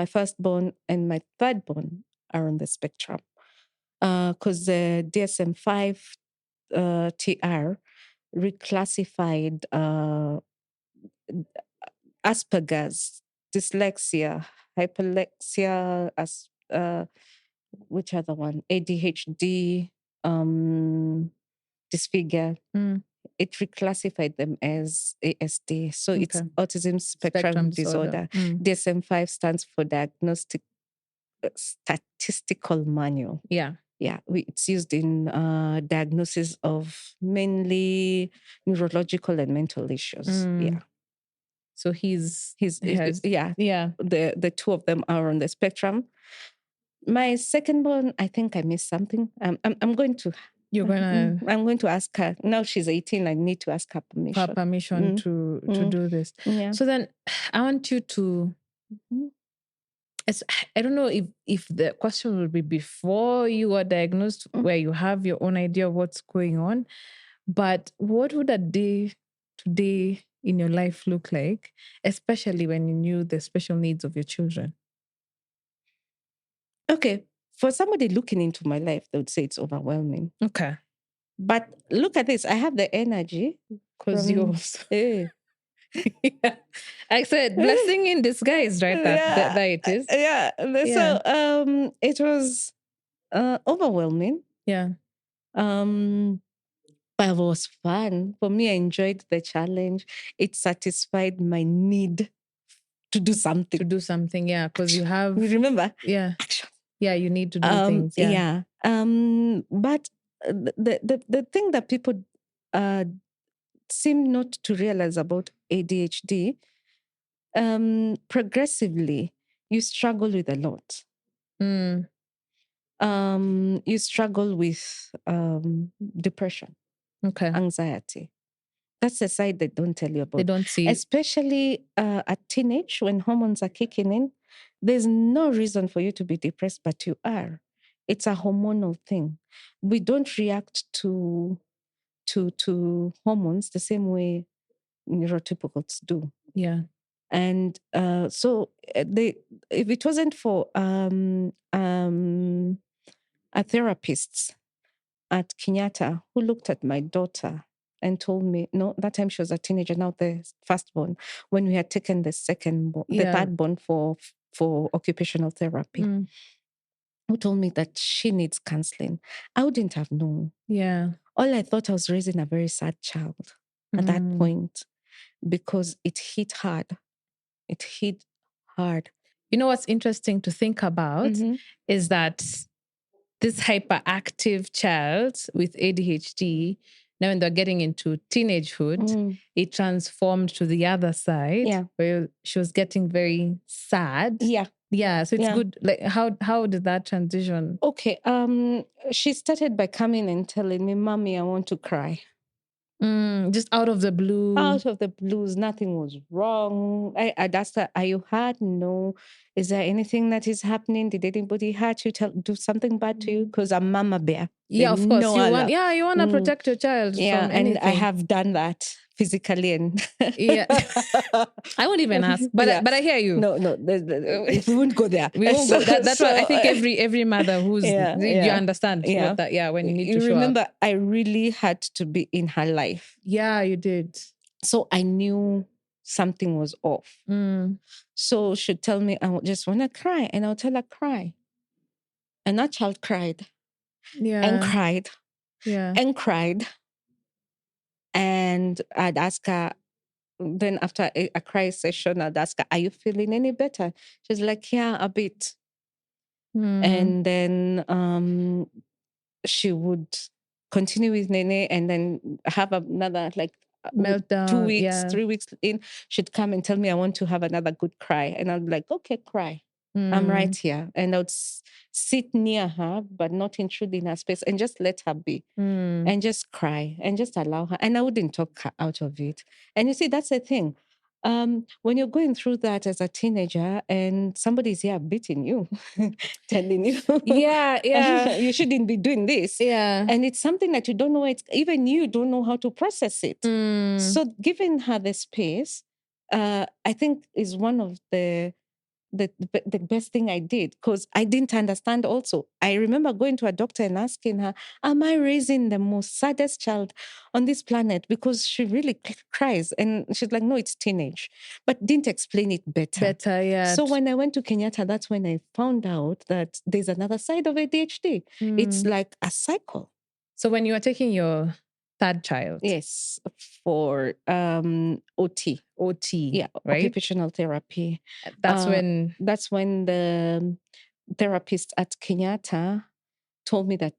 firstborn and my thirdborn are on the spectrum. Because the DSM-5 TR reclassified Asperger's, dyslexia, hyperlexia, which other one? ADHD, dysfigure. It reclassified them as ASD. So it's autism spectrum disorder. DSM-5 stands for Diagnostic Statistical Manual. Yeah. Yeah, it's used in diagnosis of mainly neurological and mental issues. Yeah. So he's the two of them are on the spectrum. My second-born, I think I missed something. I'm going to. You're gonna. I'm going to ask her. Now she's 18. I need to ask her permission. To do this. Yeah. So then, I want you to. I don't know if the question will be before you were diagnosed, where you have your own idea of what's going on, but what would a day today in your life look like, especially when you knew the special needs of your children? Okay. For somebody looking into my life, they would say it's overwhelming. Okay. But look at this. I have the energy. Because yours. Eh. Yeah. I said blessing in disguise, right? That it is. Yeah. So it was overwhelming. Yeah. But it was fun. For me, I enjoyed the challenge. It satisfied my need to do something. To do something, yeah. Because you have You remember? Yeah. Action. Yeah, you need to do things. Yeah. But the thing that people seem not to realize about ADHD, progressively, you struggle with a lot. Mm. You struggle with depression, Okay. anxiety. That's the side they don't tell you about. They don't see. Especially at teenage, when hormones are kicking in, there's no reason for you to be depressed, but you are. It's a hormonal thing. We don't react to hormones the same way neurotypicals do. Yeah. And so if it wasn't for therapists at Kenyatta who looked at my daughter and told me, no, that time she was a teenager, now the firstborn, when we had taken the the thirdborn for occupational therapy, who told me that she needs counseling, I wouldn't have known. Yeah. All I thought I was raising a very sad child at that point, because it hit hard. It hit hard. You know what's interesting to think about is that this hyperactive child with ADHD, now when they're getting into teenagehood, it transformed to the other side where she was getting very sad. Yeah. Yeah. So it's good. Like how did that transition? Okay. She started by coming and telling me, Mommy, I want to cry. Just out of the blue. Out of the blues, nothing was wrong. I'd asked her, are you hurt? No. Is there anything that is happening? Did anybody hurt you? Do something bad to you? Because I'm mama bear. Yeah, of course. You want to protect your child from anything. And I have done that physically and yeah. I won't even ask, but I hear you. No, we won't go there. We won't go. That's why I think every mother who's you understand what that when you need to show remember up. I really had to be in her life. Yeah, you did. So I knew something was off. So she'd tell me, I just want to cry, and I'll tell her, cry. And that child cried. Yeah. And cried. Yeah. And cried. And I'd ask her, then after a cry session, I'd ask her, are you feeling any better? She's like, yeah, a bit. And then she would continue with Nene and then have another meltdown. 2 weeks, 3 weeks in, she'd come and tell me, I want to have another good cry. And I'd be like, okay, cry. I'm right here. And I would sit near her, but not intrude in her space, and just let her be and just cry and just allow her. And I wouldn't talk her out of it. And you see, that's the thing. When you're going through that as a teenager and somebody's here beating you, telling you, you shouldn't be doing this. Yeah. And it's something that you don't know, even you don't know how to process it. So giving her the space, I think is one of the best thing I did, because I didn't understand also. I remember going to a doctor and asking her, am I raising the most saddest child on this planet? Because she really cries. And she's like, no, it's teenage. But didn't explain it better. Yeah. So when I went to Kenyatta, that's when I found out that there's another side of ADHD. It's like a cycle. So when you were taking your third child? Yes, for OT. Yeah, right? Occupational therapy. That's when the therapist at Kenyatta told me that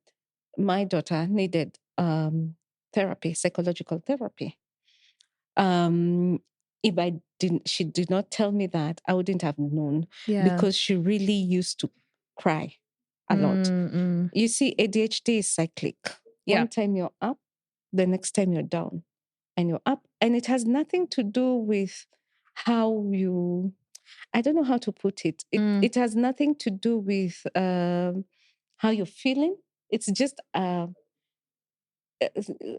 my daughter needed therapy, psychological therapy. If she did not tell me that, I wouldn't have known, because she really used to cry a lot. You see, ADHD is cyclic. One time you're up, the next time you're down, and you're up. And it has nothing to do with how you, I don't know how to put it. It has nothing to do with how you're feeling. It's just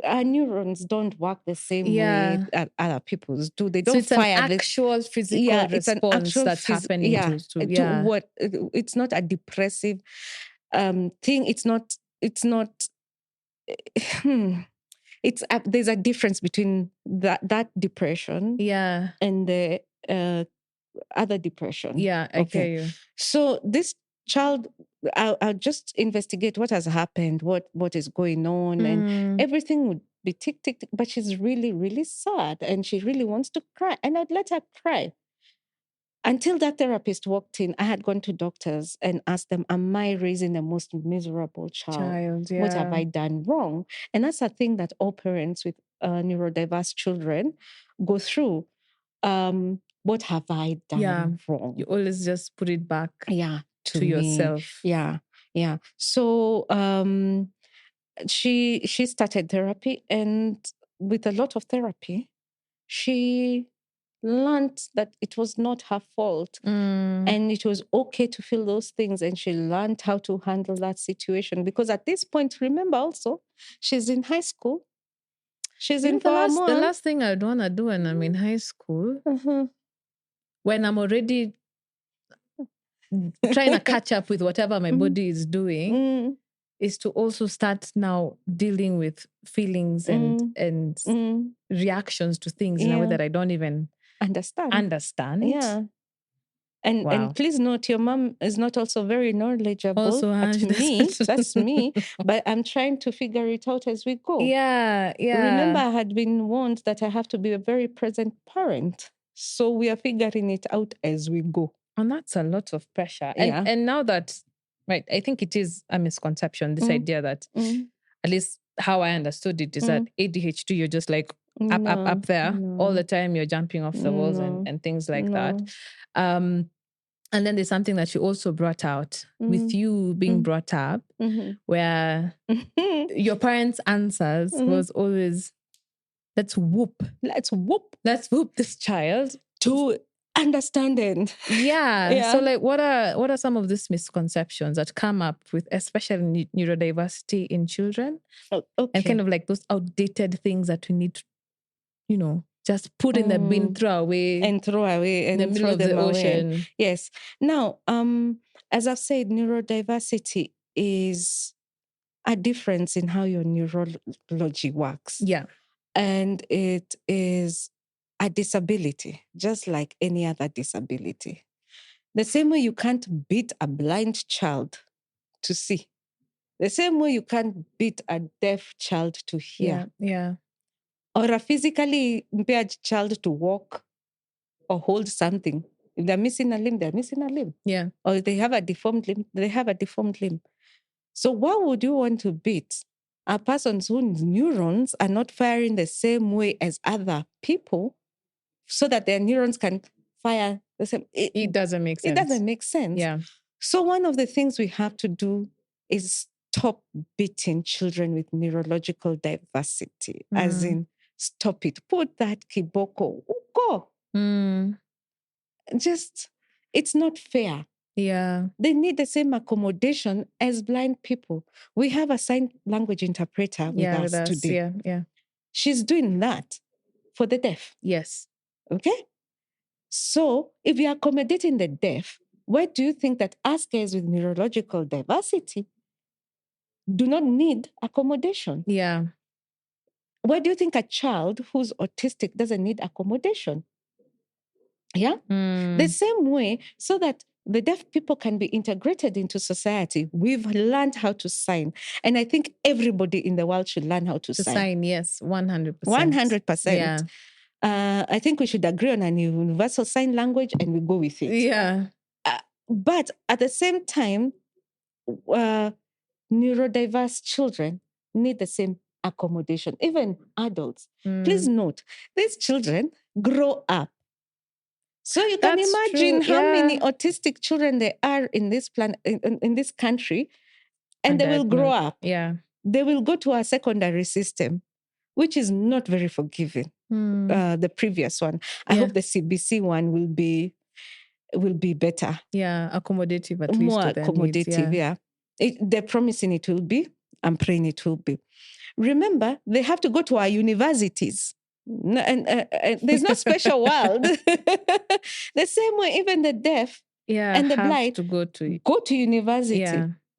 our neurons don't work the same way that other people's do. They don't so it's fire an actual physical response that's happening to what. It's not a depressive thing. It's not. There's a difference between that depression and the other depression. Yeah, I hear you. So this child, I'll just investigate what has happened, what is going on, and everything would be tick, tick, tick. But she's really, really sad and she really wants to cry. And I'd let her cry. Until that therapist walked in, I had gone to doctors and asked them, am I raising the most miserable child? What have I done wrong? And that's a thing that all parents with neurodiverse children go through. What have I done wrong? You always just put it back to yourself. Yeah. So she started therapy, and with a lot of therapy, she learned that it was not her fault and it was okay to feel those things, and she learned how to handle that situation, because at this point, remember also, she's in high school. She's in the last thing I'd want to do when I'm in high school, when I'm already trying to catch up with whatever my body is doing, is to also start now dealing with feelings and reactions to things in a way that I don't even understand. Yeah. And please note, your mom is not also very knowledgeable. Also, me, that's me. But I'm trying to figure it out as we go. Yeah. Remember, I had been warned that I have to be a very present parent. So we are figuring it out as we go. And that's a lot of pressure. And now that, I think it is a misconception, this idea that, at least how I understood it, is that ADHD, you're just like up there all the time, you're jumping off the walls and things like that. And then there's something that you also brought out with you being brought up, where your parents' answers was always, let's whoop this child to understanding. Yeah. So like, what are some of these misconceptions that come up with especially neurodiversity in children? And kind of like those outdated things that we need to, just put in the bin, throw away in the middle of the ocean. Yes. Now, as I've said, neurodiversity is a difference in how your neurology works. Yeah. And it is a disability, just like any other disability. The same way you can't beat a blind child to see. The same way you can't beat a deaf child to hear. Yeah. Or a physically impaired child to walk or hold something. If they're missing a limb, they're missing a limb. Yeah. Or if they have a deformed limb, they have a deformed limb. So why would you want to beat a person whose neurons are not firing the same way as other people so that their neurons can fire the same? It doesn't make sense. It doesn't make sense. Yeah. So one of the things we have to do is stop beating children with neurological diversity, as in stop it. Put that kiboko. Go. Just, it's not fair. Yeah. They need the same accommodation as blind people. We have a sign language interpreter with us today. Yeah. She's doing that for the deaf. Yes. Okay? So if you're accommodating the deaf, why do you think that us guys with neurological diversity do not need accommodation? Yeah. Why do you think a child who's autistic doesn't need accommodation? Yeah? The same way, so that the deaf people can be integrated into society, we've learned how to sign. And I think everybody in the world should learn how to sign. Yes, 100%. 100%. Yeah. I think we should agree on a universal sign language and we go with it. Yeah. But at the same time, neurodiverse children need the same accommodation, even adults. Please note, these children grow up. So you can imagine how many autistic children there are in this in this country, and they will grow up. Yeah. They will go to a secondary system, which is not very forgiving. The previous one. I hope the CBC one will be better. Yeah, accommodative at least. More accommodative, yeah. They're promising it will be. I'm praying it will be. remember, they have to go to our universities. And there's no special world. The same way, even the deaf and the have blind to go to university.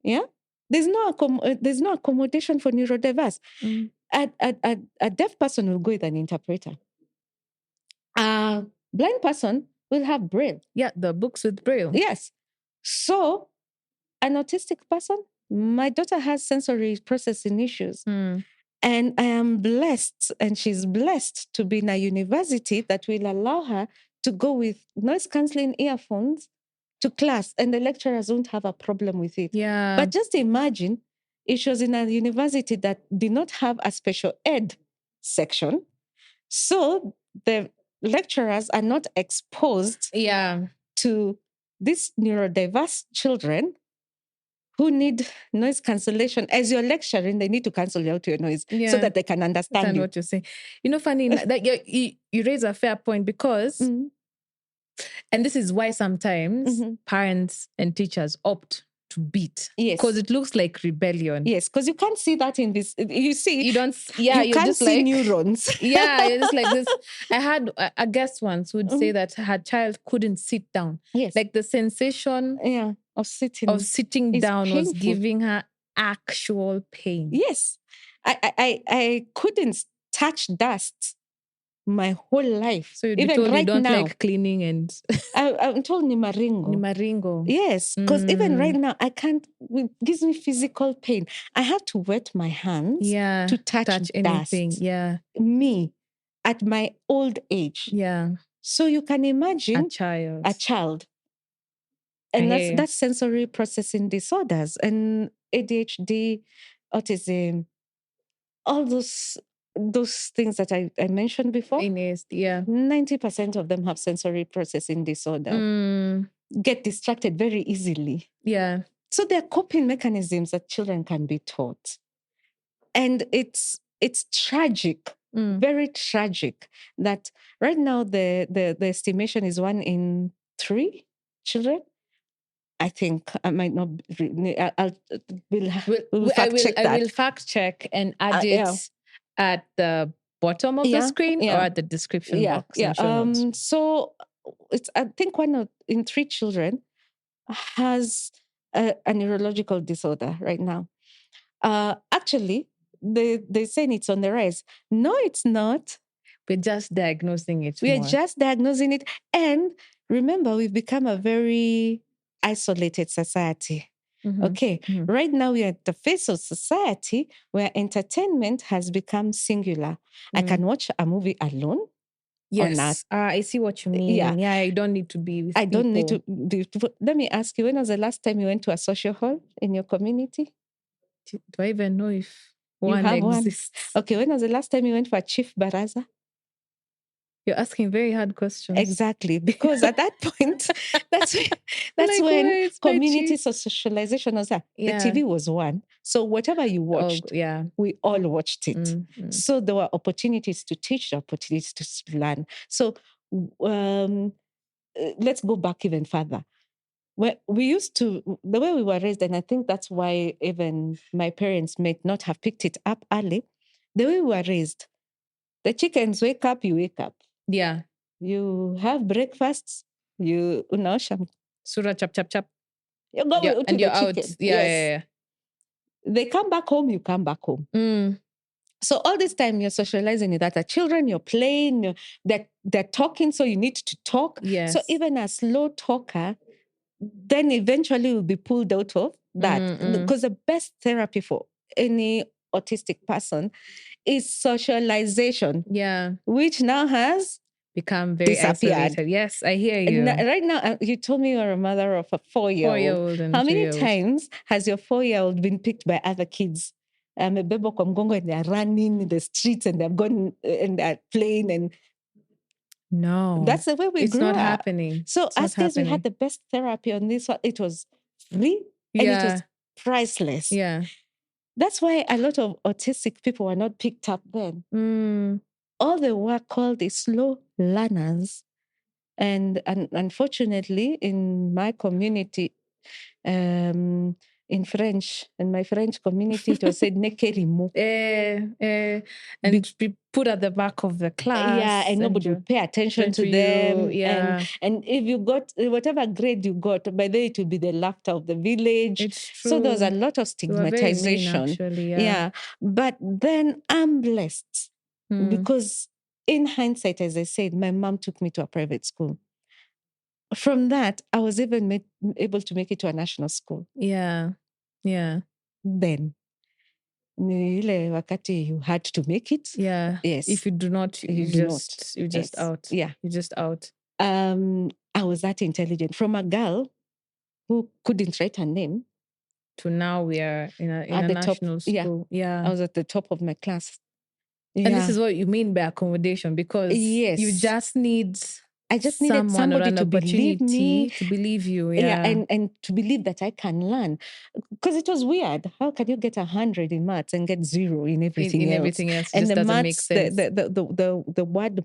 Yeah. There's no accommodation for neurodiverse. A deaf person will go with an interpreter. A blind person will have Braille. Yeah, the books with Braille. Yes. So, an autistic person, my daughter has sensory processing issues. And I am blessed, and she's blessed to be in a university that will allow her to go with noise cancelling earphones to class, and the lecturers won't have a problem with it. Yeah. But just imagine if she was in a university that did not have a special ed section. So the lecturers are not exposed to these neurodiverse children who need noise cancellation. As you're lecturing, they need to cancel out your noise so that they can understand you. What you're saying. Funny that you raise a fair point because, and this is why sometimes parents and teachers opt to beat. Yes. Because it looks like rebellion. Yes, because you can't see that in this. You see, you don't. Yeah, you can't just see neurons. Yeah, you're just like this. I had a guest once who would say that her child couldn't sit down. Yes, like the sensation. Of sitting down painful. Was giving her actual pain. Yes. I couldn't touch dust my whole life. So you'd be told you don't like cleaning and... I'm told Nimaringo. Nimaringo. Yes, because even right now, I can't... It gives me physical pain. I have to wet my hands to touch anything. dust. Yeah. Me, at my old age. Yeah. So you can imagine... A child. And that's sensory processing disorders and ADHD, autism, all those things that I mentioned before. 90% of them have sensory processing disorder. Get distracted very easily. Yeah. So there are coping mechanisms that children can be taught. And it's tragic, very tragic, that right now the estimation is 1 in 3 children. I think I might not. We'll fact check that. I will fact check and add it at the bottom of the screen or at the description box. So it's, I think 1 in 3 children has a neurological disorder right now. Actually, they're saying it's on the rise. No, it's not. We're just diagnosing it. We are just diagnosing it, and remember, we've become a very isolated society. Okay. Right now we are at the face of society where entertainment has become singular. I can watch a movie alone. Yes. I see what you mean. Yeah, I don't need to be with people. Need to. Let me ask you, when was the last time you went to a social hall in your community? Do I even know if one exists? Okay, when was the last time you went for a chief baraza? You're asking very hard questions. Exactly, because at that point, that's when community socialization was there. The TV was one. So whatever you watched, we all watched it. So there were opportunities to teach, opportunities to learn. So let's go back even further. We used to, the way we were raised, and I think that's why even my parents may not have picked it up early, the way we were raised, the chickens wake up, you wake up. Yeah. You have breakfasts, you unaosha. Surah chap chap chap. You go and you're out. Yeah. They come back home, you come back home. So all this time you're socializing with other children, you're playing, they're talking, so you need to talk. Yes. So even a slow talker, then eventually will be pulled out of that. Because the best therapy for any autistic person is socialization. Yeah. Which now has become very isolated. Yes, I hear you. Right now, you told me you're a mother of a 4-year-old. And how many times has your 4-year-old been picked by other kids? And they're running in the streets and they're going and they're playing and no, that's the way we grew up. It's not happening. So as kids, we had the best therapy on this one. It was free and it was priceless. Yeah. That's why a lot of autistic people were not picked up then. All they were called the slow learners. And unfortunately, in my community, in French. In my French community, it was said "nekerimo." And be put at the back of the class. Yeah, and nobody would pay attention to them. Yeah. And if you got whatever grade you got, by then it would be the laughter of the village. It's true. So there was a lot of stigmatization. Mean, actually, yeah. But then I'm blessed because in hindsight, as I said, my mom took me to a private school. From that, I was even able to make it to a national school. Yeah. Then wakati you had to make it. Yeah. Yes. If you do not, you're just out. Yeah. You're just out. I was that intelligent. From a girl who couldn't write her name to now we are in a national school. Yeah. I was at the top of my class. And this is what you mean by accommodation, because you just need needed somebody to believe me, to believe you. Yeah. And to believe that I can learn. Because it was weird. How can you get 100 in maths and get 0 in everything else? Everything else and just the doesn't maths, make sense. The word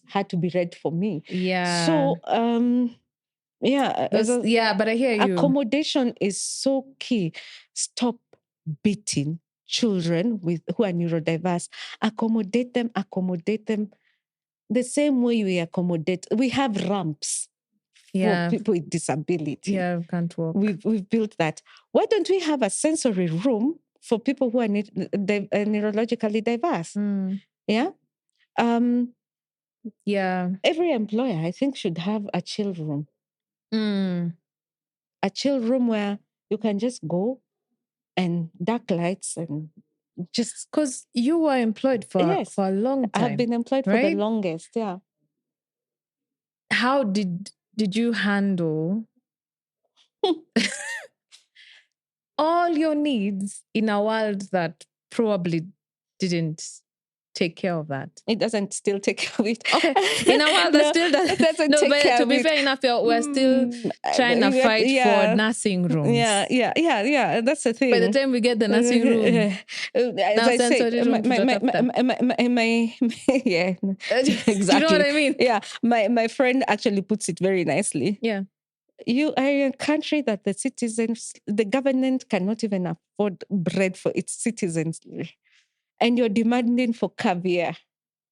had to be read for me. Yeah. So but I hear you. Accommodation is so key. Stop beating children who are neurodiverse. Accommodate them. The same way we have ramps for people with disability. Yeah, can't walk. We've built that. Why don't we have a sensory room for people who are neurologically diverse? Yeah. Every employer, I think, should have a chill room. A chill room where you can just go and dark lights and just... Because you were employed for a long time. I have been employed for the longest, yeah. How did you handle all your needs in a world that probably didn't take care of that? It doesn't still take care of it. Okay. In a world that still doesn't take care of it. To be fair enough, we're still trying to fight for nursing rooms. Yeah. That's the thing. By the time we get the nursing room, as I said, exactly. You know what I mean? Yeah. My friend actually puts it very nicely. Yeah. You are in a country that the government cannot even afford bread for its citizens. And you're demanding for caviar.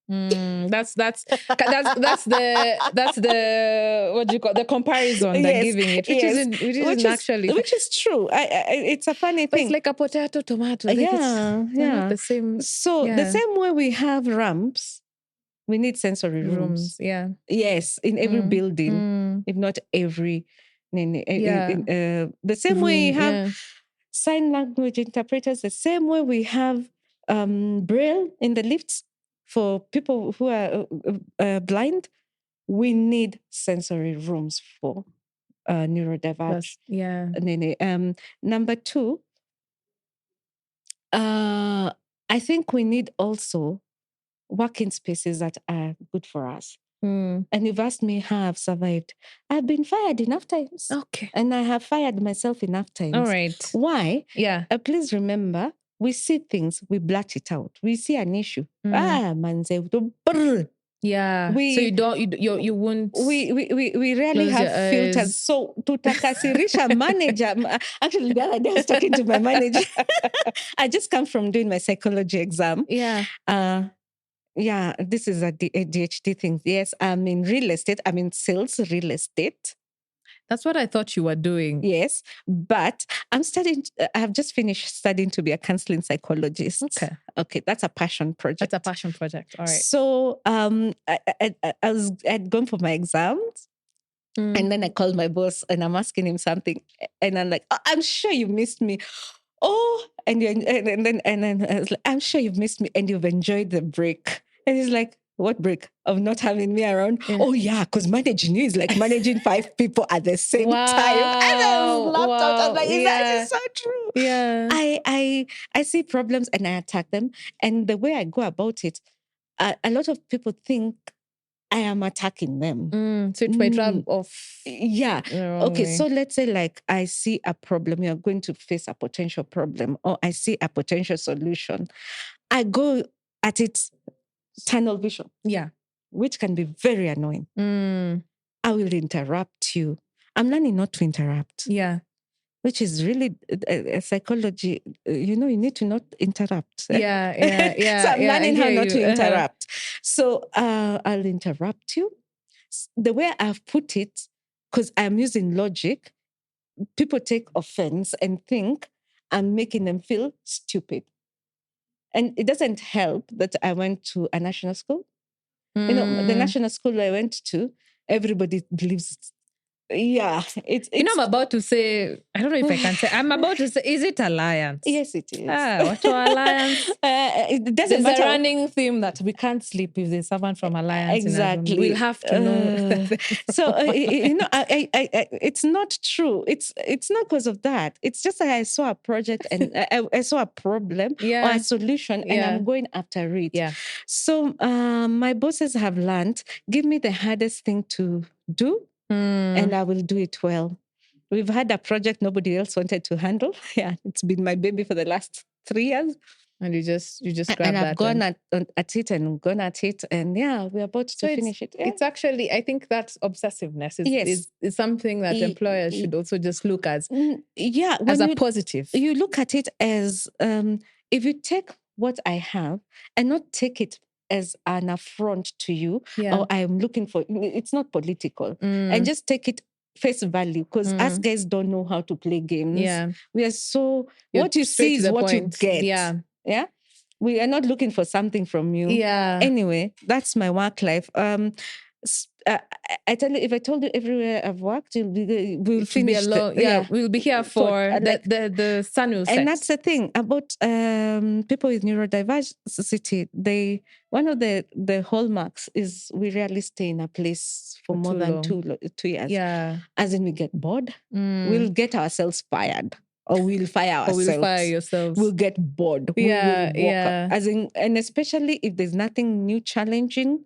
That's the what do you call the comparison they're giving it, which is true. It's a funny thing. It's like a potato, tomato. They're not the same. So the same way we have ramps, we need sensory rooms. Yeah. Yes, in every building, if not every. The same way we have sign language interpreters. The same way we have Braille in the lifts for people who are blind. We need sensory rooms for neurodivergent. Number 2, I think we need also working spaces that are good for us. And you've asked me how I've survived. I've been fired enough times. Okay. And I have fired myself enough times. All right. Why? Yeah. Please remember, we see things, we blurt it out. We see an issue. Manze. Yeah. So you won't. We rarely have filters. So to takasirisha manager. Actually, the other day I was talking to my manager. I just come from doing my psychology exam. Yeah. This is a ADHD thing. Yes, I'm in real estate. I'm in sales real estate. That's what I thought you were doing. Yes, but I have just finished studying to be a counseling psychologist. Okay, that's a passion project. All right. So I'd gone for my exams. And then I called my boss and I'm asking him something. And I'm like, I'm sure you missed me. Oh, and then I was like, I'm sure you've missed me and you've enjoyed the break. And he's like, what break? Of not having me around? Yeah. Oh, yeah, because managing you is like managing 5 people at the same time. And I laughed out. I was like, that is so true. Yeah. I see problems and I attack them. And the way I go about it, a lot of people think I am attacking them. So it might rub off. Yeah. Okay, so let's say like I see a problem. You're going to face a potential problem or I see a potential solution. I go at it tunnel vision. Yeah. Which can be very annoying. I will interrupt you. I'm learning not to interrupt. Yeah. which is really a psychology. You need to not interrupt. Yeah. So I'm I learning how hear not you. to interrupt. So I'll interrupt you. The way I've put it, because I'm using logic, people take offense and think I'm making them feel stupid. And it doesn't help that I went to a national school. The national school I went to, everybody believes. Yeah, it's. I'm about to say, I don't know if I can say, I'm about to say, is it alliance? Yes, it is. What alliance? It doesn't There's matter. a running theme that we can't sleep if there's someone from alliance. Exactly. We'll have to know. So it's not true. It's not because of that. It's just that I saw a project and I saw a problem or a solution, and I'm going after it. Yeah. So my bosses have learned, give me the hardest thing to do, and I will do it well. We've had a project nobody else wanted to handle. Yeah, it's been my baby for the last 3 years. And you just grabbed and that. I've gone at it and gone at it. And we're about to finish it. Yeah. It's actually, I think that obsessiveness is something that employers should also just look as a positive. You look at it as, if you take what I have and not take it as an affront to you, or I'm looking for, it's not political, and just take it face value, because us guys don't know how to play games. Yeah. We are so, what you see is what you get. Yeah. We are not looking for something from you. Yeah. Anyway, that's my work life. I tell you, if I told you everywhere I've worked, we'll finish. We'll be here for the sun will set. And that's the thing about people with neurodiversity. One of the hallmarks is we rarely stay in a place for more than 2 years. Yeah. As in, we get bored. We'll get ourselves fired. Or we'll fire ourselves. Or we'll fire yourselves. We'll get bored. We will walk up. As in, and especially if there's nothing new challenging,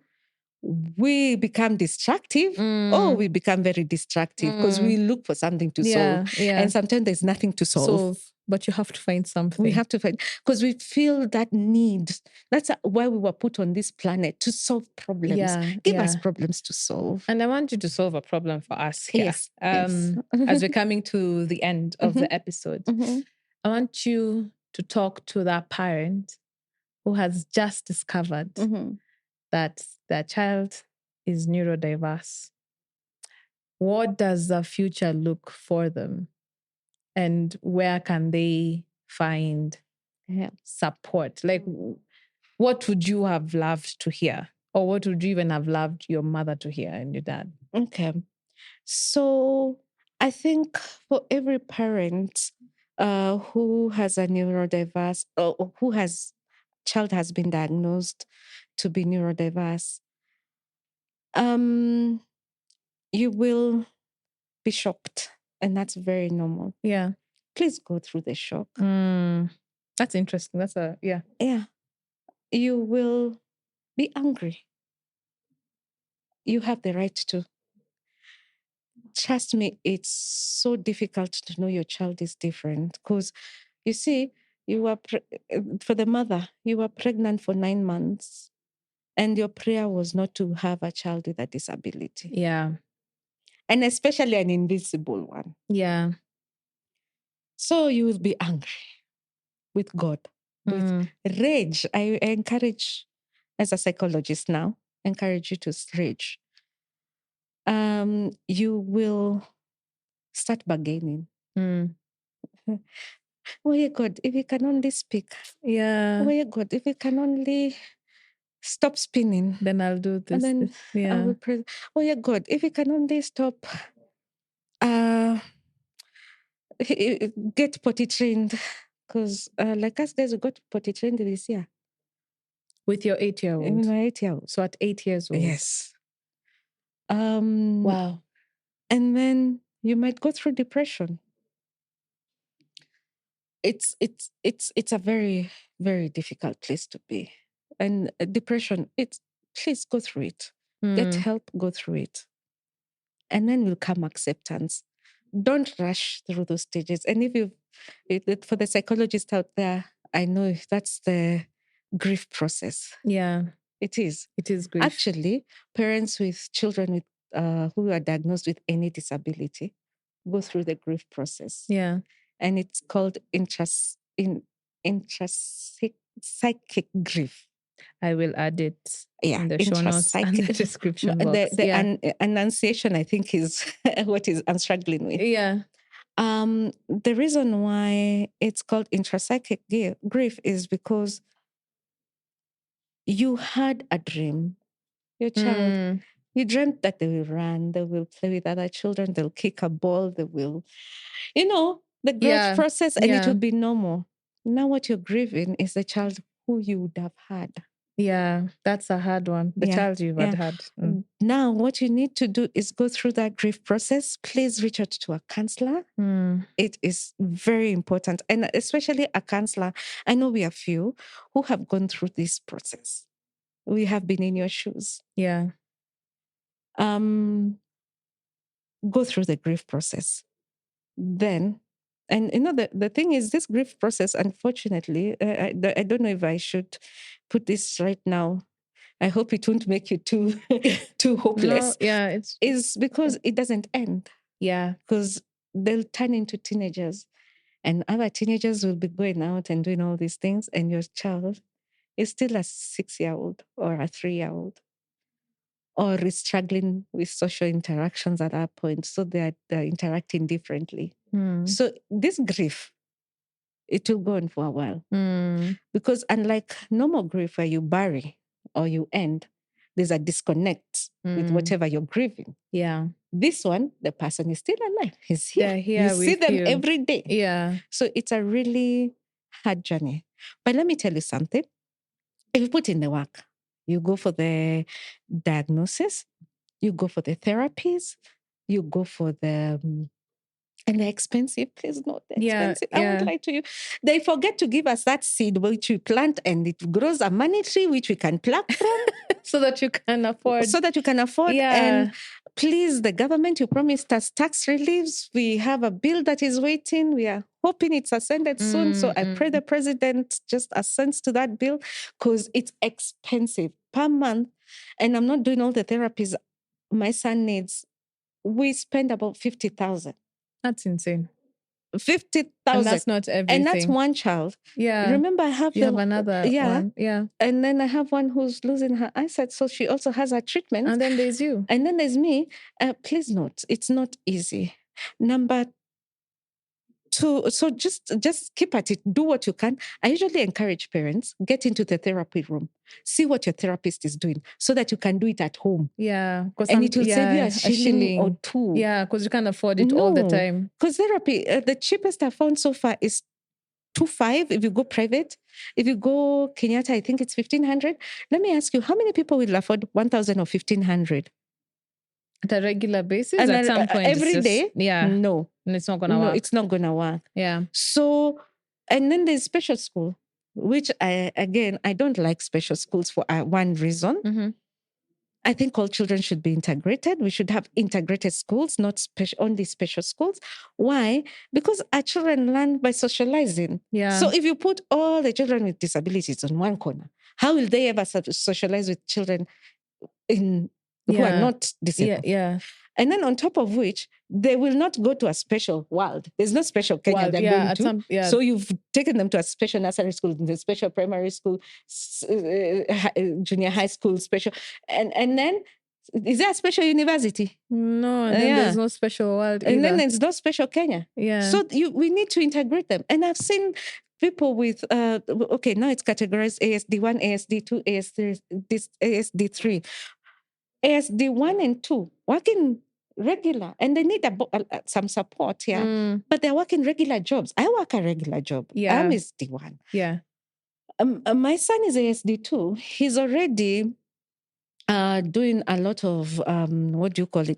we become destructive. We become very destructive because we look for something to solve. And sometimes there's nothing to solve. But you have to find something. We have to find, because we feel that need. That's why we were put on this planet, to solve problems. Give us problems to solve. And I want you to solve a problem for us here. Yes. As we're coming to the end of the episode, I want you to talk to that parent who has just discovered that their child is neurodiverse. What does the future look for them? And where can they find support? Like, what would you have loved to hear? Or what would you even have loved your mother to hear and your dad? Okay. So I think for every parent who has a neurodiverse, or child has been diagnosed to be neurodiverse, you will be shocked. And that's very normal. Yeah. Please go through the shock. That's interesting. Yeah. You will be angry. You have the right to. Trust me, it's so difficult to know your child is different, because you see, you were for the mother, you were pregnant for 9 months, and your prayer was not to have a child with a disability. Yeah. And especially an invisible one. Yeah. So you will be angry with God, with rage. I encourage, as a psychologist now, encourage you to rage. You will start bargaining. Oh, yeah, God, if you can only speak. Yeah. Oh, yeah, God, if you can only stop spinning. Then I'll do this. And then I will pray. Oh, yeah, God, if you can only stop, get potty trained. Because like us guys, we got potty trained this year. With your 8-year-old? In my 8-year-old. So at 8 years old? Yes. Wow. And then you might go through depression. It's a very, very difficult place to be. And depression, please go through it. Get help, go through it. And then will come acceptance. Don't rush through those stages. And for the psychologists out there, I know that's the grief process. Yeah. It is. It is grief. Actually, parents with children with who are diagnosed with any disability, go through the grief process. Yeah. And it's called psychic grief. I will add it Yeah, in the show notes and the description box. The enunciation, I think, is what I'm struggling with. Yeah. The reason why it's called intrapsychic grief is because you had a dream. Your child, you dreamt that they will run, they will play with other children, they'll kick a ball, they will, the growth process, and it will be normal. Now what you're grieving is the child who you would have had. Yeah, that's a hard one. The child you've had. Now what you need to do is go through that grief process. Please reach out to a counselor. It is very important. And especially a counselor. I know we are few who have gone through this process. We have been in your shoes. Yeah. Go through the grief process. Then, and the thing is, this grief process, unfortunately, I don't know if I should put this right now. I hope it won't make you too hopeless. No, yeah, it's because it doesn't end. Yeah. Because they'll turn into teenagers, and other teenagers will be going out and doing all these things, and your child is still a 6-year-old or a 3-year-old, or is struggling with social interactions at that point. So they're interacting differently. So this grief, it will go on for a while. Because unlike normal grief where you bury or you end, there's a disconnect with whatever you're grieving. Yeah. This one, the person is still alive. He's here. They're here. You see them every day. Yeah. So it's a really hard journey. But let me tell you something. If you put in the work, you go for the diagnosis, you go for the therapies, you go for the... and they're expensive. Please note, they're expensive. I won't lie to you. They forget to give us that seed which we plant and it grows a money tree which we can pluck from. So that you can afford. Yeah. And please, the government, you promised us tax reliefs. We have a bill that is waiting. We are hoping it's ascended soon. So I pray the president just assents to that bill because it's expensive per month. And I'm not doing all the therapies my son needs. We spend about 50,000. That's insane. 50,000. And that's not everything. And that's one child. Yeah. Remember, I have another one. Yeah. And then I have one who's losing her eyesight, so she also has her treatment. And then there's you. And then there's me. Please note, it's not easy. Number two, so just keep at it. Do what you can. I usually encourage parents, get into the therapy room. See what your therapist is doing so that you can do it at home. Yeah. And it will save you a shilling or two. Yeah, because you can't afford it all the time. Because therapy, the cheapest I've found so far is 2,500 if you go private. If you go Kenyatta, I think it's 1,500. Let me ask you, how many people will afford 1,000 or 1,500? At a regular basis? And at some point? Every day? Yeah. No. And it's not going to work. No, it's not going to work. Yeah. So, and then there's special school, which I don't like special schools for one reason. I think all children should be integrated. We should have integrated schools, not only special schools. Why? Because our children learn by socializing. Yeah. So if you put all the children with disabilities on one corner, how will they ever socialize with children who are not disabled? Yeah. And then on top of which, they will not go to a special world. There's no special Kenya they're going to. So you've taken them to a special nursery school, the special primary school, junior high school, special. And then, is there a special university? No, and then there's no special world either. And then there's no special Kenya. Yeah. So we need to integrate them. And I've seen people with, now it's categorized ASD1, ASD2, ASD3. ASD1 and 2 working regular, and they need some support here, but they're working regular jobs. I work a regular job. Yeah. I'm ASD1. Yeah. My son is ASD2. He's already doing a lot of,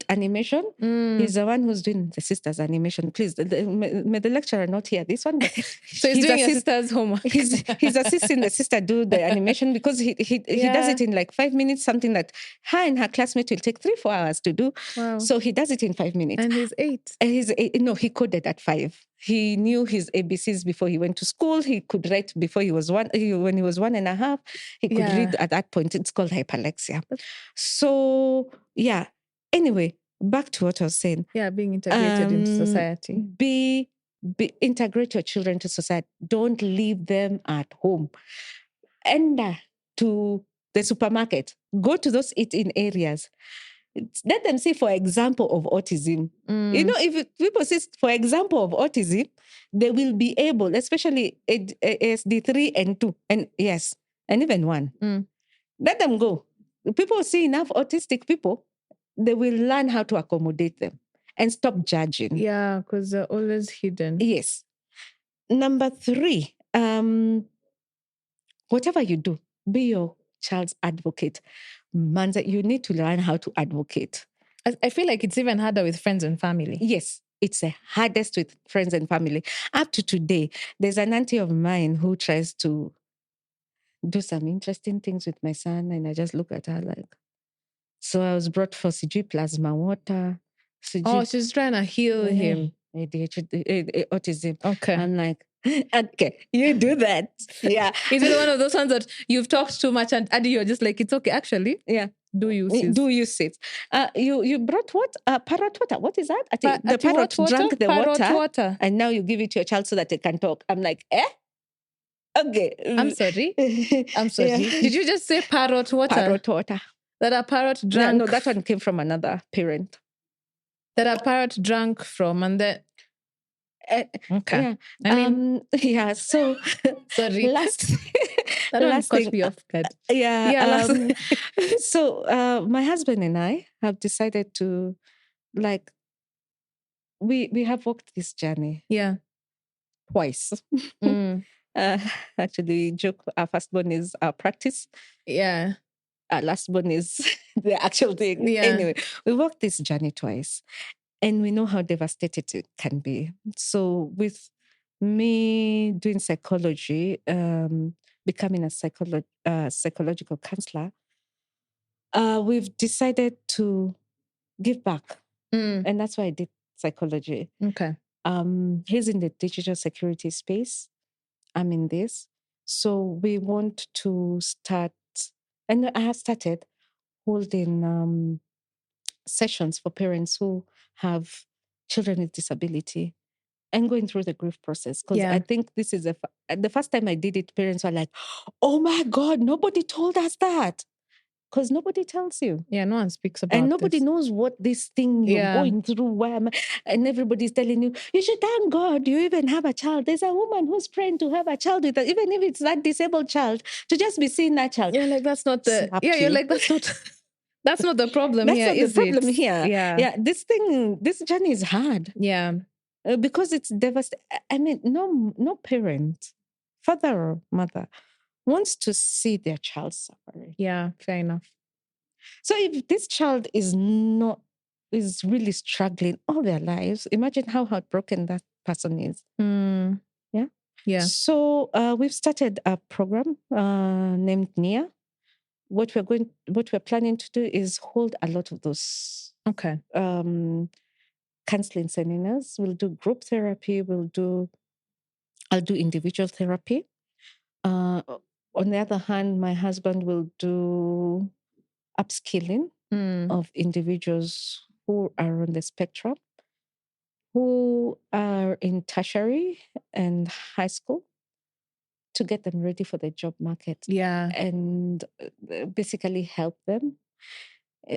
animation. He's the one who's doing the sister's animation. Please, may the lecturer not hear this one. But so he's doing your sister's homework. He's assisting the sister do the animation because he does it in like 5 minutes, something that her and her classmate will take 3-4 hours to do. Wow. So he does it in 5 minutes. And he's 8. And he's 8. No, he coded at 5. He knew his ABCs before he went to school. He could write before he was 1. When he was 1.5, he could read at that point. It's called hyperlexia. So, yeah. Anyway, back to what I was saying. Yeah, being integrated into society. Integrate your children to society. Don't leave them at home. Enter to the supermarket. Go to those eat-in areas. Let them see, for example, of autism. You know, if people see, for example, of autism, they will be able, especially ASD 3 and 2, and yes, and even 1. Let them go. People see enough autistic people, they will learn how to accommodate them and stop judging. Yeah, because they're always hidden. Yes. Number 3, whatever you do, be your child's advocate. Manza, you need to learn how to advocate. I feel like it's even harder with friends and family. Yes, it's the hardest with friends and family. Up to today, there's an auntie of mine who tries to do some interesting things with my son, and I just look at her like, so I was brought for CG plasma water. Oh, she's trying to heal him. ADHD, autism. Okay. I'm like, okay, you do that. Yeah. Is it one of those ones that you've talked too much and Adi, you're just like, it's okay. Actually, yeah. Do you sit? You brought what? Parrot water. What is that? The parrot drank the water, and now you give it to your child so that they can talk. I'm like, okay. I'm sorry. Yeah. Did you just say parrot water? Parrot water. That a parrot drank? No, that one came from another parent. That a parrot drank from, and then. Okay. Yeah. I mean, yeah. So sorry. Last thing. Me off guard. Yeah. Yeah. So my husband and I have decided to, like, we have walked this journey. Yeah. Twice. Actually, joke. Our firstborn is our practice. Yeah. Our lastborn is the actual thing. Yeah. Anyway, we walked this journey twice. And we know how devastated it can be. So with me doing psychology, becoming a psychological counselor, we've decided to give back. And that's why I did psychology. Okay. He's in the digital security space. I'm in this. So we want to start, and I have started holding sessions for parents who have children with disability and going through the grief process. Because I think this is the first time I did it, parents were like, oh my God, nobody told us that. Because nobody tells you. Yeah, no one speaks about it. And nobody knows what this thing you're going through. And everybody's telling you, you should thank God you even have a child. There's a woman who's praying to have a child with her, even if it's that disabled child, to just be seeing that child. You're like, that's not the... You're like, that's not... That's not the problem here, is it? That's not the problem here. Yeah. This journey is hard. Yeah. Because it's devastating. I mean, no parent, father or mother, wants to see their child suffering. Yeah, fair enough. So if this child is really struggling all their lives, imagine how heartbroken that person is. Yeah? Yeah. So we've started a program named NIA. What we're planning to do is hold a lot of those counseling seminars. We'll do group therapy. I'll do individual therapy. On the other hand, my husband will do upskilling of individuals who are on the spectrum, who are in tertiary and high school, to get them ready for the job market. Yeah. And basically help them.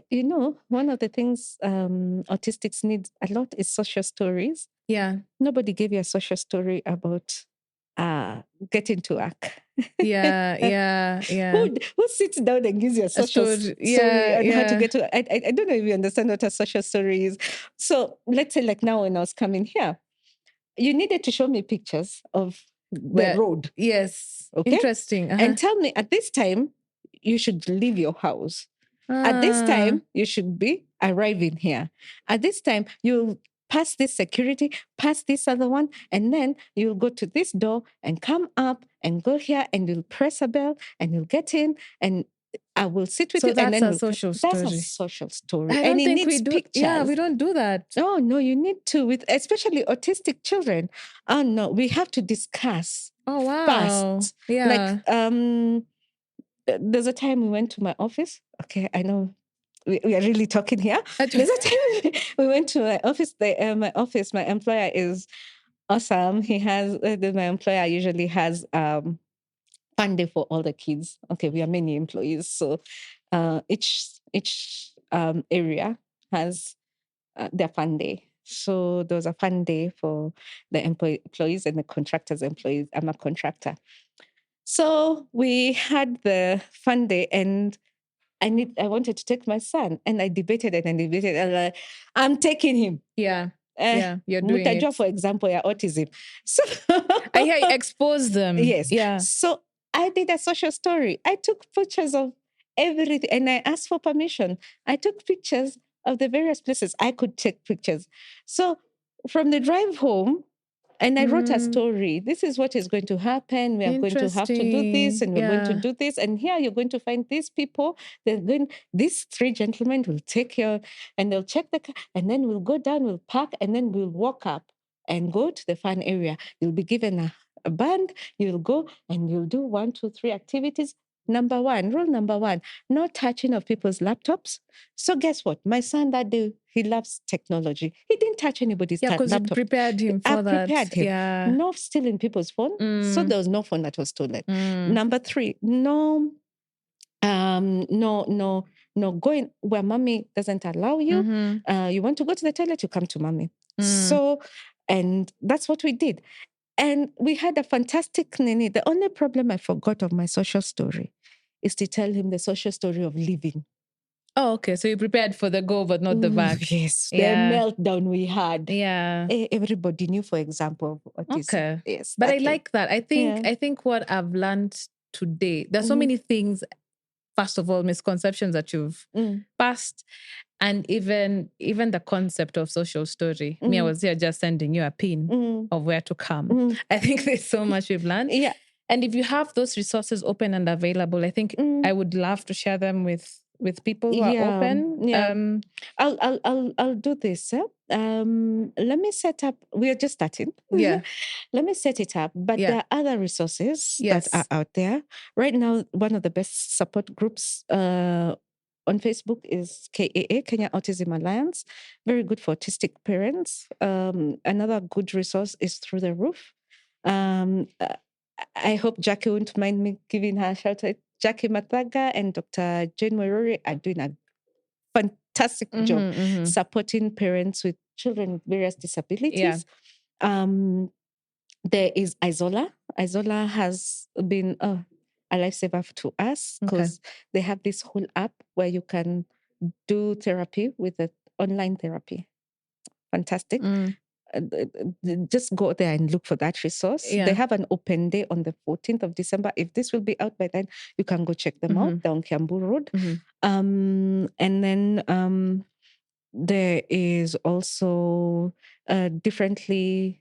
You know, one of the things autistics need a lot is social stories. Yeah. Nobody gave you a social story about getting to work. Yeah. Who sits down and gives you a social story on how to get to work? I don't know if you understand what a social story is. So let's say, like now when I was coming here, you needed to show me pictures of the road. Yes. Okay? Interesting. And tell me, at this time, you should leave your house. At this time, you should be arriving here. At this time, you'll pass this security, pass this other one, and then you'll go to this door and come up and go here, and you'll press a bell and you'll get in, and I will sit with you. That's and then a social story. That's a social story. I and don't it think needs we do. Pictures. Yeah, we don't do that. Oh, no, you need to, with especially autistic children. Oh, no, we have to discuss. Oh, wow. Fast. Yeah. Like, there's a time we went to my office. Okay, I know we are really talking here. There's a time we went to my office. My employer is awesome. He has, my employer usually has fun day for all the kids. Okay, we are many employees. So each area has their fun day. So there was a fun day for the employees and the contractors' employees. I'm a contractor. So we had the fun day, and I wanted to take my son, and I debated and I debated. And like, I'm taking him. Yeah. You're doing it. For example, your autism. So I hear you expose them. Yes. Yeah. So I did a social story. I took pictures of everything, and I asked for permission. I took pictures of the various places I could take pictures. So from the drive home, and I wrote a story. This is what is going to happen. We are going to have to do this, and we're going to do this. And here you're going to find these people. These three gentlemen will take you, and they'll check the car, and then we'll go down, we'll park, and then we'll walk up and go to the fun area. You'll be given a band. You'll go and you'll do 1, 2, 3 activities. Rule number one, no touching of people's laptops. So guess what? My son that day, he loves technology. He didn't touch anybody's laptop. Yeah, because you prepared him for that. I prepared him. Yeah. No stealing people's phone. So there was no phone that was stolen. Number 3, no going where mommy doesn't allow you. You want to go to the toilet, you come to mommy. So, and that's what we did. And we had a fantastic Nini. The only problem I forgot of my social story is to tell him the social story of living. Oh, okay. So you prepared for the go, but not the back. Yes. Yeah. The meltdown we had. Yeah. Everybody knew, for example, autism. Okay. Yes. But I like that. I think what I've learned today, there's so many things, first of all, misconceptions that you've passed. And even the concept of social story. Me, I was here just sending you a pin of where to come. I think there's so much we've learned. Yeah. And if you have those resources open and available, I think I would love to share them with people who are open. Yeah. I'll do this. Let me set up. We are just starting. Yeah. Let me set it up. But there are other resources that are out there right now. One of the best support groups on Facebook is KAA, Kenya Autism Alliance. Very good for autistic parents. Another good resource is Through the Roof. I hope Jackie won't mind me giving her a shout out. Jackie Mathaga and Dr. Jane Morori are doing a fantastic job supporting parents with children with various disabilities. Yeah. There is Isola. Isola has been a lifesaver to us because they have this whole app where you can do therapy with the online therapy. Fantastic. Just go there and look for that resource. Yeah. They have an open day on the 14th of December. If this will be out by then, you can go check them out. They're on Kiambu Road. And then there is also Differently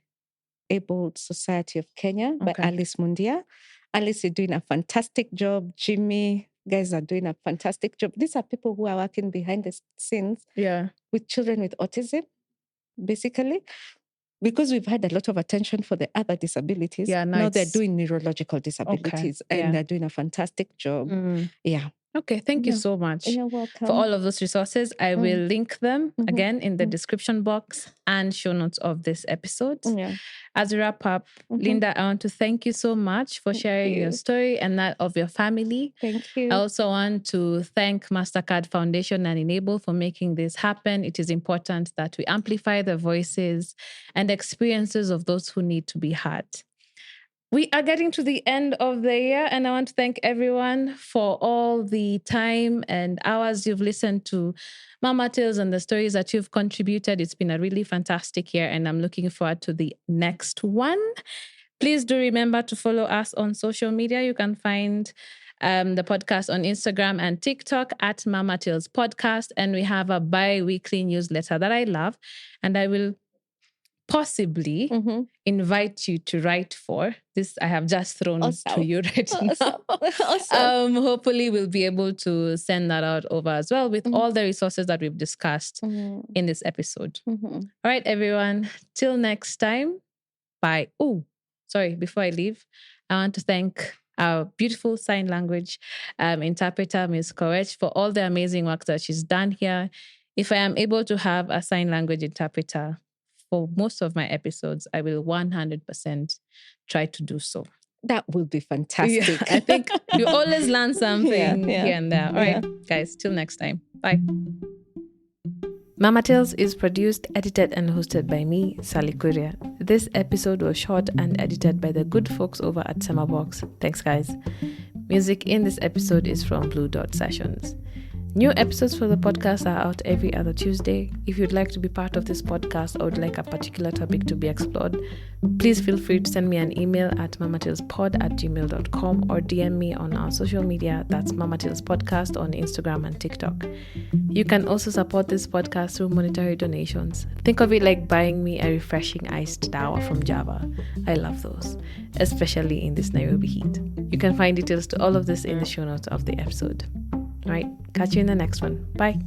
Abled Society of Kenya by Alice Mundia. Alice is doing a fantastic job. Jimmy, guys are doing a fantastic job. These are people who are working behind the scenes with children with autism, basically. Because we've had a lot of attention for the other disabilities. Yeah, now they're doing neurological disabilities and they're doing a fantastic job. Yeah. Okay, thank you so much. You're welcome. For all of those resources. I will link them again in the description box and show notes of this episode. Yeah. As we wrap up, Linda, I want to thank you so much for sharing your story and that of your family. Thank you. I also want to thank Mastercard Foundation and Enable for making this happen. It is important that we amplify the voices and experiences of those who need to be heard. We are getting to the end of the year, and I want to thank everyone for all the time and hours you've listened to Mama Tales and the stories that you've contributed. It's been a really fantastic year, and I'm looking forward to the next one. Please do remember to follow us on social media. You can find the podcast on Instagram and TikTok at Mama Tales Podcast, and we have a bi-weekly newsletter that I love, and I will possibly invite you to write for this. I have just thrown to you right now. Awesome. Hopefully we'll be able to send that out over as well with all the resources that we've discussed in this episode. All right, everyone. Till next time. Bye. Oh, sorry. Before I leave, I want to thank our beautiful sign language interpreter, Ms. Koech, for all the amazing work that she's done here. If I am able to have a sign language interpreter for most of my episodes, I will 100% try to do so. That will be fantastic. Yeah, I think you always learn something here and there. All right, guys, till next time. Bye. Mama Tales is produced, edited, and hosted by me, Sally Kuria. This episode was shot and edited by the good folks over at Summerbox. Thanks, guys. Music in this episode is from Blue Dot Sessions. New episodes for the podcast are out every other Tuesday. If you'd like to be part of this podcast or would like a particular topic to be explored, please feel free to send me an email at mamatalespodd@gmail.com or DM me on our social media. That's Mama Tales Podcast on Instagram and TikTok. You can also support this podcast through monetary donations. Think of it like buying me a refreshing iced tower from Java. I love those, especially in this Nairobi heat. You can find details to all of this in the show notes of the episode. All right, catch you in the next one. Bye.